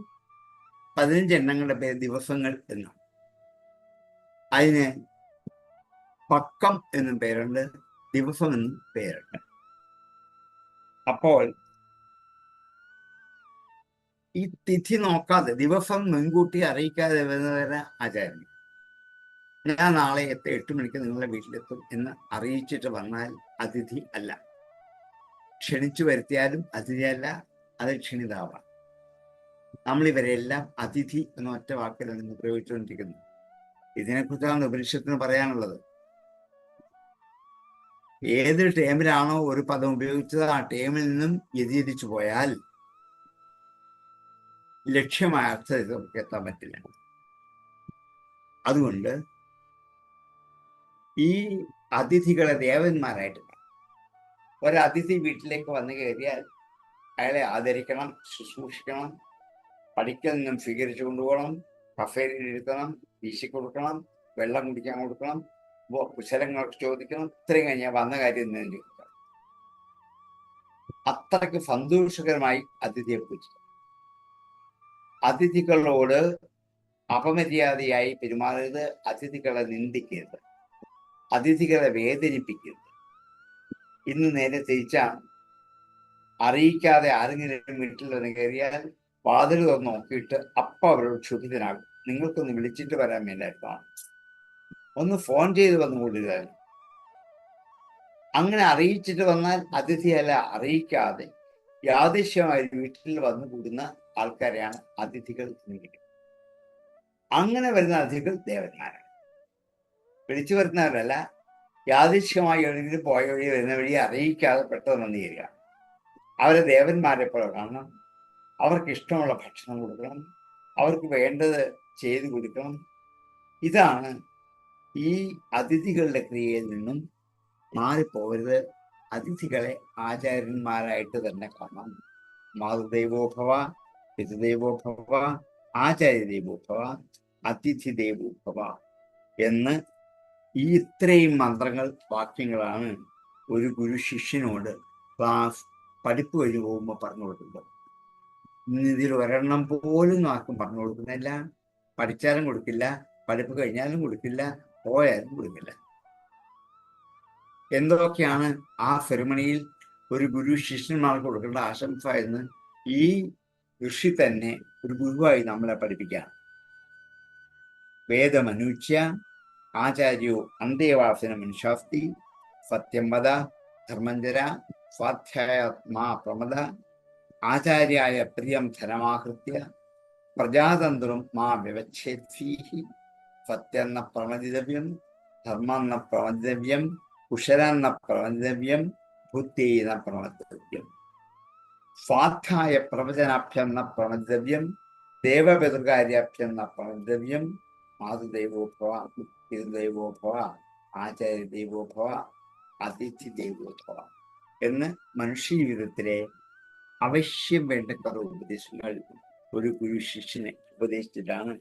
15 എണ്ണങ്ങളുടെ പേര് ദിവസങ്ങൾ എന്നാണ്. അതിന് പക്കം എന്നും പേരുണ്ട്, ദിവസം എന്നും പേരുണ്ട്. അപ്പോൾ ഈ തിഥി നോക്കാതെ, ദിവസം മുൻകൂട്ടി അറിയിക്കാതെ വരുന്നവരെ ആചാരം. ഞാൻ നാളെ 8 മണിക്ക് നിങ്ങളുടെ വീട്ടിലെത്തും എന്ന് അറിയിച്ചിട്ട് വന്നാൽ അതിഥി അല്ല. ക്ഷണിച്ചു വരുത്തിയാലും അതിഥിയല്ല, അത് ക്ഷണിതാവാം. നമ്മളിവരെല്ലാം അതിഥി എന്ന ഒറ്റ വാക്കിലാണ് ഇന്ന് പ്രയോഗിച്ചുകൊണ്ടിരിക്കുന്നത്. ഇതിനെക്കുറിച്ചാണ് ഉപനിഷത്തിന് പറയാനുള്ളത്. ഏത് ടേമിലാണോ ഒരു പദം ഉപയോഗിച്ചത് ആ ടേമിൽ നിന്നും വ്യതിചലിച്ചു പോയാൽ ലക്ഷ്യമായ അർത്ഥത്തിൽ നമുക്ക് എത്താൻ പറ്റില്ല. അതുകൊണ്ട് ഈ അതിഥികളെ ദേവന്മാരായിട്ട് ഒരതിഥി വീട്ടിലേക്ക് വന്നു കയറിയാൽ അയാളെ ആദരിക്കണം, ശുശ്രൂഷിക്കണം, പഠിക്കൽ നിന്നും സ്വീകരിച്ചു കൊണ്ടുപോകണം, കഫേരിൽ ഇരുത്തണം, വീശിക്കൊടുക്കണം, വെള്ളം കുടിക്കാൻ കൊടുക്കണം, കുശലങ്ങൾ ചോദിക്കണം. ഇത്രയും കഴിഞ്ഞാൽ വന്ന കാര്യം തന്നെ ചോദിക്കണം. അത്രയ്ക്ക് സന്തോഷകരമായി അതിഥിയെ പൂജിക്കണം. അതിഥികളോട് അപമര്യാദയായി പെരുമാറരുത്. അതിഥികളെ നിന്ദിക്കരുത്. അതിഥികളെ വേദനിപ്പിക്കരുത്. ഇന്ന് നേരെ തിരിച്ചാണ്. അറിയിക്കാതെ ആരെങ്കിലും വീട്ടിൽ വന്ന് കയറിയാൽ വാതിൽ തുറന്ന് നോക്കിയിട്ട് അവരോട് ക്ഷുഭിതനാകും. നിങ്ങൾക്കൊന്ന് വിളിച്ചിട്ട് വരാൻ വേണ്ടായിരുന്നാണ്, ഒന്ന് ഫോൺ ചെയ്ത് വന്നുകൊണ്ടിരുന്നു. അങ്ങനെ അറിയിച്ചിട്ട് വന്നാൽ അതിഥിയല്ല, അറിയിക്കാതെ യാദൃശ്യമായി വീട്ടിൽ വന്നു കൂടുന്ന ആൾക്കാരെയാണ് അതിഥികൾ എന്ന് വിളിക്കുന്നത്. അങ്ങനെ വരുന്ന അതിഥികൾ ദേവന്മാരാണ്. വിളിച്ചു വരുന്നവരല്ല, യാദൃശ്യമായി എവിടെയെങ്കിലും പോയ വഴി വരുന്ന വഴി അറിയിക്കാതെ പെട്ടെന്ന് വന്നു തരിക. അവരെ ദേവന്മാരെ പോലെ കാണണം. അവർക്ക് ഇഷ്ടമുള്ള ഭക്ഷണം കൊടുക്കണം, അവർക്ക് വേണ്ടത് ചെയ്തു കൊടുക്കണം. ഇതാണ് ഈ അതിഥികളുടെ ക്രിയയിൽ നിന്നും മാറിപ്പോകരുത്. അതിഥികളെ ആചാര്യന്മാരായിട്ട് തന്നെ കാണാം. മാതൃദേവോഭവ, പിതൃദേവോഭവ, ആചാര്യദേവോഭവ, അതിഥി ദേവോഭവ എന്ന് ഈ ഇത്രയും മന്ത്രങ്ങൾ, വാക്യങ്ങളാണ് ഒരു ഗുരു ശിഷ്യനോട് ക്ലാസ് പഠിപ്പ് കഴിഞ്ഞ് പോകുമ്പോൾ പറഞ്ഞു കൊടുക്കുന്നത്. ഇതിൽ ഒരെണ്ണം പോലും ആർക്കും പറഞ്ഞു കൊടുക്കുന്നില്ല. പഠിച്ചാലും കൊടുക്കില്ല, പഠിപ്പ് കഴിഞ്ഞാലും കൊടുക്കില്ല, പോയാലും കൊടുക്കില്ല. എന്തൊക്കെയാണ് ആ സെറിമണിയിൽ ഒരു ഗുരു ശിഷ്യന്മാർക്ക് കൊടുക്കേണ്ട ആശംസ എന്ന് ഈ ഋഷി തന്നെ ഒരു ഗുരുവായി നമ്മളെ പഠിപ്പിക്കാം. വേദമനുച്യ ആചാര്യോ അന്തേവാസന മനുഷ്യാസ്തി, സത്യം വദ ധർമ്മഞ്ചര സ്വാധ്യായാത്മാ പ്രമദ, ആചാര്യായ പ്രിയം ധനമാഹൃത്യ പ്രജാതന്ത്രം മാ വ്യവച്ഛേത്സീഹി, സത്യന്ന പ്രമദിതവ്യം, ധർമ്മന്ന പ്രമദിതവ്യം, കുശലന്ന പ്രമദിതവ്യം, ബുദ്ധീന പ്രമദിതവ്യം, സ്വാധ്യായ പ്രവചനാഭ്യം ന പ്രമദിതവ്യം, ദേവപിതൃകാര്യാഭ്യം ന പ്രമദിതവ്യം, മാതൃദേവോഭവ, പിതൃദേവോഭവ, ആചാര്യദേവോഭവ, അതിഥി ദേവോഭവ എന്ന് മനുഷ്യ ജീവിതത്തിലെ അവശ്യം വേണ്ട കുറെ ഉപദേശങ്ങൾ ഒരു ഗുരു ശിഷ്യനെ ഉപദേശിച്ചിട്ടാണ്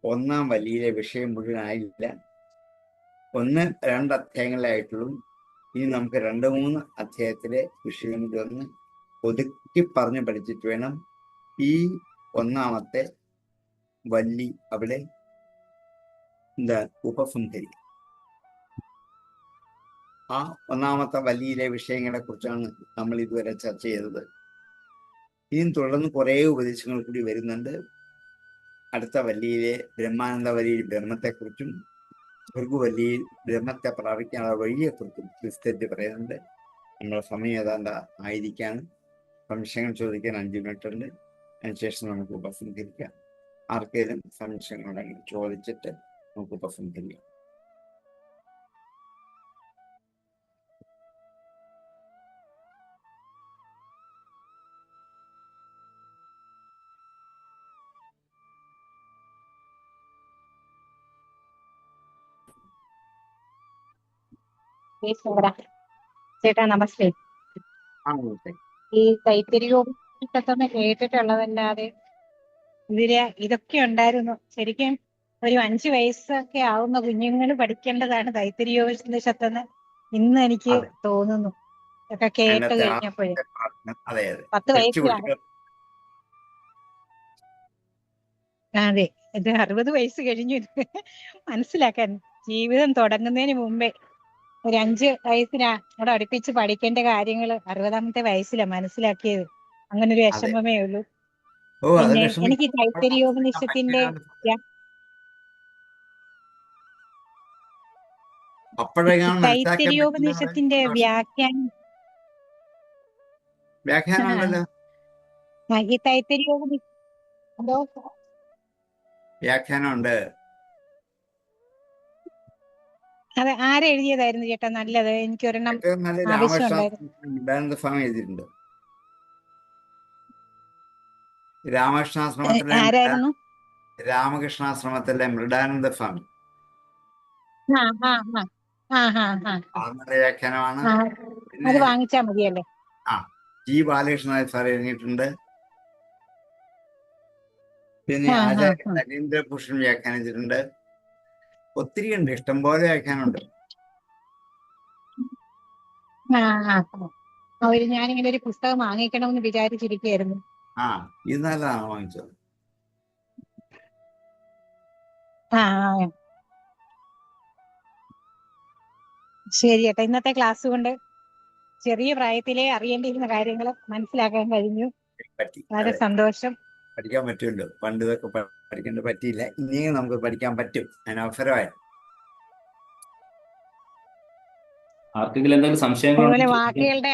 ഒന്നാം വലിയ വിഷയം മുഴുവനായില്ല. 1-2 അധ്യായങ്ങളായിട്ടുള്ളൂ. ഇനി നമുക്ക് 2-3 അധ്യായത്തിലെ വിഷയം ഇതൊന്ന് ഒതുക്കി പറഞ്ഞ് പഠിച്ചിട്ട് വേണം ഈ ഒന്നാമത്തെ വല്ലി അവിടെ ഉപസംഹരിക്കുക. ആ ഒന്നാമത്തെ വല്ലിയിലെ വിഷയങ്ങളെ കുറിച്ചാണ് നമ്മൾ ഇതുവരെ ചർച്ച ചെയ്തത്. ഇനിയും തുടർന്ന് കുറേ ഉപദേശങ്ങൾ കൂടി വരുന്നുണ്ട്. അടുത്ത വല്ലിയിലെ ബ്രഹ്മാനന്ദ വല്ലിയിൽ ബ്രഹ്മത്തെക്കുറിച്ചും ഭൃഗുവല്ലിയിൽ ബ്രഹ്മത്തെ പ്രാപിക്കാനുള്ള വഴിയെക്കുറിച്ചും വിസ്തരിച്ച് പറയുന്നുണ്ട്. നമ്മുടെ സമയം ഏതാണ്ട് ആയിരിക്കാണ്. സംശയങ്ങൾ ചോദിക്കാൻ 5 മിനിറ്റ് ഉണ്ട്. അതിനുശേഷം നമുക്ക് ഉപസംഹരിക്കാം. ആർക്കെങ്കിലും സംശയങ്ങളുണ്ടെങ്കിൽ ചോദിച്ചിട്ട് നമുക്ക് ഉപസംഹരിക്കാം. ചേട്ടാ നമസ്തേ. ആ, ഓക്കെ. ഈ തൈത്തിരിയോപനിഷത്തൊന്ന് കേട്ടിട്ടുള്ളതല്ലാതെ ഇതൊക്കെ ഉണ്ടായിരുന്നു. ശരിക്കും ഒരു 5 വയസ്സൊക്കെ ആവുന്ന കുഞ്ഞുങ്ങൾ പഠിക്കേണ്ടതാണ് തൈത്തിരിയോപനിഷത്തെന്ന് ഇന്ന് എനിക്ക് അതെ. തോന്നുന്നു. ഇതൊക്കെ കേട്ട് അതിനകത്തെ കഴിഞ്ഞപ്പോഴേ അതെ 10 കൊച്ചു വയസ്സിലാണ്. കുട്ടികൾ അതെ, ഇത് 60 വയസ്സ് കഴിഞ്ഞു. ഇത് മനസ്സിലാക്കാൻ ജീവിതം തുടങ്ങുന്നതിന് മുമ്പേ ഒരു 5 വയസ്സിനോട് അടുപ്പിച്ച് പഠിക്കേണ്ട കാര്യങ്ങൾ 60ാമത്തെ വയസ്സിലാണ് മനസ്സിലാക്കിയത്. അങ്ങനെ ഒരു അതെ. വിഷമമേ ഉള്ളൂ. അത് പിന്നെ വിഷമിക്കാൻ എനിക്ക് തൈത്തിരിയോപനിഷത്തിന്റെ അപ്പോഴെങ്ങാനും മനസ്സിലാക്കാൻ തൈത്തിരിയോപനിഷത്തിന്റെ വ്യാഖ്യാനം വ്യാഖ്യാനം ഉണ്ടല്ലോ. ഈ തൈത്തിരിയോപനിഷ എന്തോ വ്യാഖ്യാനം ഉണ്ട്. അത് ആരെഴുതിയതായിരുന്നു ചേട്ടാ നല്ലത്? എനിക്ക് ഒരെണ്ണം ഏറ്റവും നല്ല ആവശ്യമുണ്ടായിരുന്നു. രാമകൃഷ്ണ സ്വാമി എഴുതിയിട്ടുണ്ട്. രാമകൃഷ്ണാശ്രമത്തിലെ ആരായിരുന്നു? രാമകൃഷ്ണാശ്രമത്തിലെ മൃഡാനന്ദ സ്വാമി ആ ആ ആ ആ ആ ആ നല്ല വ്യാഖ്യാനമാണ്. ആ പിന്നെ അത് വാങ്ങിച്ചാ മതിയല്ലേ? ജി ബാലകൃഷ്ണൻ സാർ എഴുതിയിട്ടുണ്ട്. പിന്നെ ആ ആ ആചാര്യ ആ നരേന്ദ്രഭൂഷൺ വ്യാഖ്യാനിച്ചിട്ടുണ്ട്. ഒത്തിരി ഉണ്ട്, ഇഷ്ടംപോലെ വ്യാഖ്യാനമുണ്ട്. ആ ആ ഞാനിങ്ങനെ ഒരു പുസ്തകം വാങ്ങിക്കണമെന്ന് വിചാരിച്ചിരിക്കുകയായിരുന്നു. ഇത് നല്ലതാണ് വാങ്ങിച്ചത്. ആ ശരി ചേട്ടാ, ഇന്നത്തെ ക്ലാസ് കൊണ്ട് ചെറിയ പ്രായത്തിലേ അറിയേണ്ടിയിരുന്ന കാര്യങ്ങൾ മനസ്സിലാക്കാൻ കഴിഞ്ഞു. പറ്റി. വളരെ സന്തോഷം. പഠിക്കാൻ പറ്റുമല്ലോ. പണ്ട് ഇതൊക്കെ പഠിക്കേണ്ട പറ്റിയില്ല, ഇനിയും നമുക്ക് പഠിക്കാൻ പറ്റും. അതിന് അവസരമായി. ആർക്കെങ്കിലും എന്തെങ്കിലും സംശയങ്ങൾ അതുപോലെ വാക്കുകളുടെ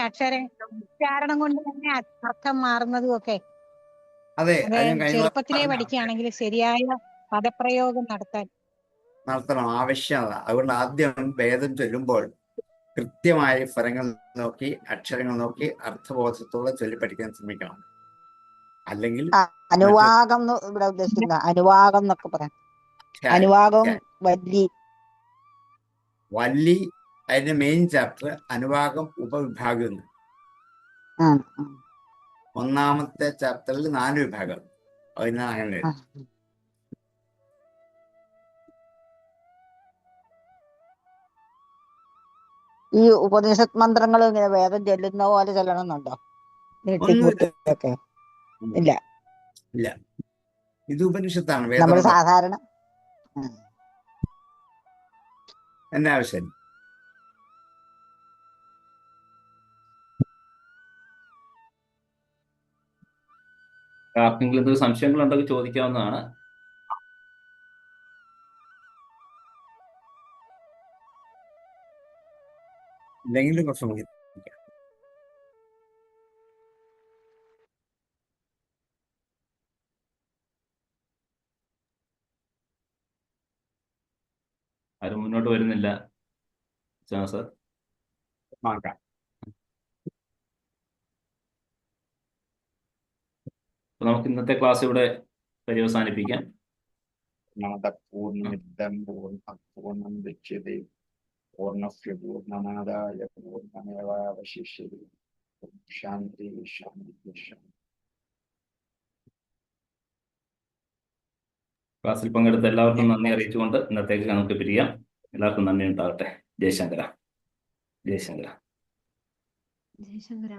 ഉച്ചാരണം കൊണ്ട് തന്നെ അർത്ഥം മാറുന്നതും ഒക്കെ അതെ, അത് അത് ഞാൻ കഴിഞ്ഞ ചെറുപ്പത്തിലേ പഠിക്കുകയാണെങ്കിൽ ശരിയായ പദപ്രയോഗം നടത്തണം, ആവശ്യമാണ്. അതുകൊണ്ട് ആദ്യം വേദം ചൊല്ലുമ്പോൾ കൃത്യമായ സ്വരങ്ങൾ നോക്കി, അക്ഷരങ്ങൾ നോക്കി അർത്ഥബോധത്തോടെ ചൊല്ലി പഠിക്കാൻ ശ്രമിക്കണം. അല്ലെങ്കിൽ അനുവാകം ഇവിടെ ഉദ്ദേശിക്കുന്ന അനുവാകം എന്നൊക്കെ പറയാം. അനുവാകം വല്ലി അതിന്റെ മെയിൻ ചാപ്റ്റർ, അനുവാകം ഉപവിഭാഗം. ഒന്നാമത്തെ ചാപ്റ്ററിൽ 4 വിഭാഗം. അതിനാണ് അങ്ങനെ. ഈ ഉപനിഷത്ത് മന്ത്രങ്ങൾ ഇങ്ങനെ വേദം ചൊല്ലുന്ന പോലെ ചൊല്ലണമെന്നുണ്ടോ? ഇല്ല ഇല്ല, ഇത് ഉപനിഷത്താണ്. നമ്മൾ വേദം സാധാരണ എന്നെ ആവശ്യം. ആർക്കെങ്കിലും എന്തെങ്കിലും സംശയങ്ങളുണ്ടെങ്കിൽ ചോദിക്കാവുന്നതാണ്. എന്തെങ്കിലും പ്രശ്നം ആരും മുന്നോട്ട് വരുന്നില്ല സാർ. ആക്കാം. നമുക്ക് ഇന്നത്തെ ക്ലാസ് ഇവിടെ പര്യവസാനിപ്പിക്കാം. പൂർണ്ണം പൂർണ്ണം പൂർണ്ണം പൂർണ്ണസ്യ പൂർണ്ണമാദായ പൂർണ്ണമേവാവശിഷ്യതി. ശാന്തി ശാന്തി ശാന്തി. ക്ലാസ്സിൽ പങ്കെടുത്ത എല്ലാവർക്കും നന്ദി അറിയിച്ചുകൊണ്ട് ഇന്നത്തേക്ക് നമുക്ക് പിരിയാം. എല്ലാവർക്കും നന്ദി ഉണ്ടാകട്ടെ. ജയശങ്കര. ജയശങ്കര. ജയശങ്കര.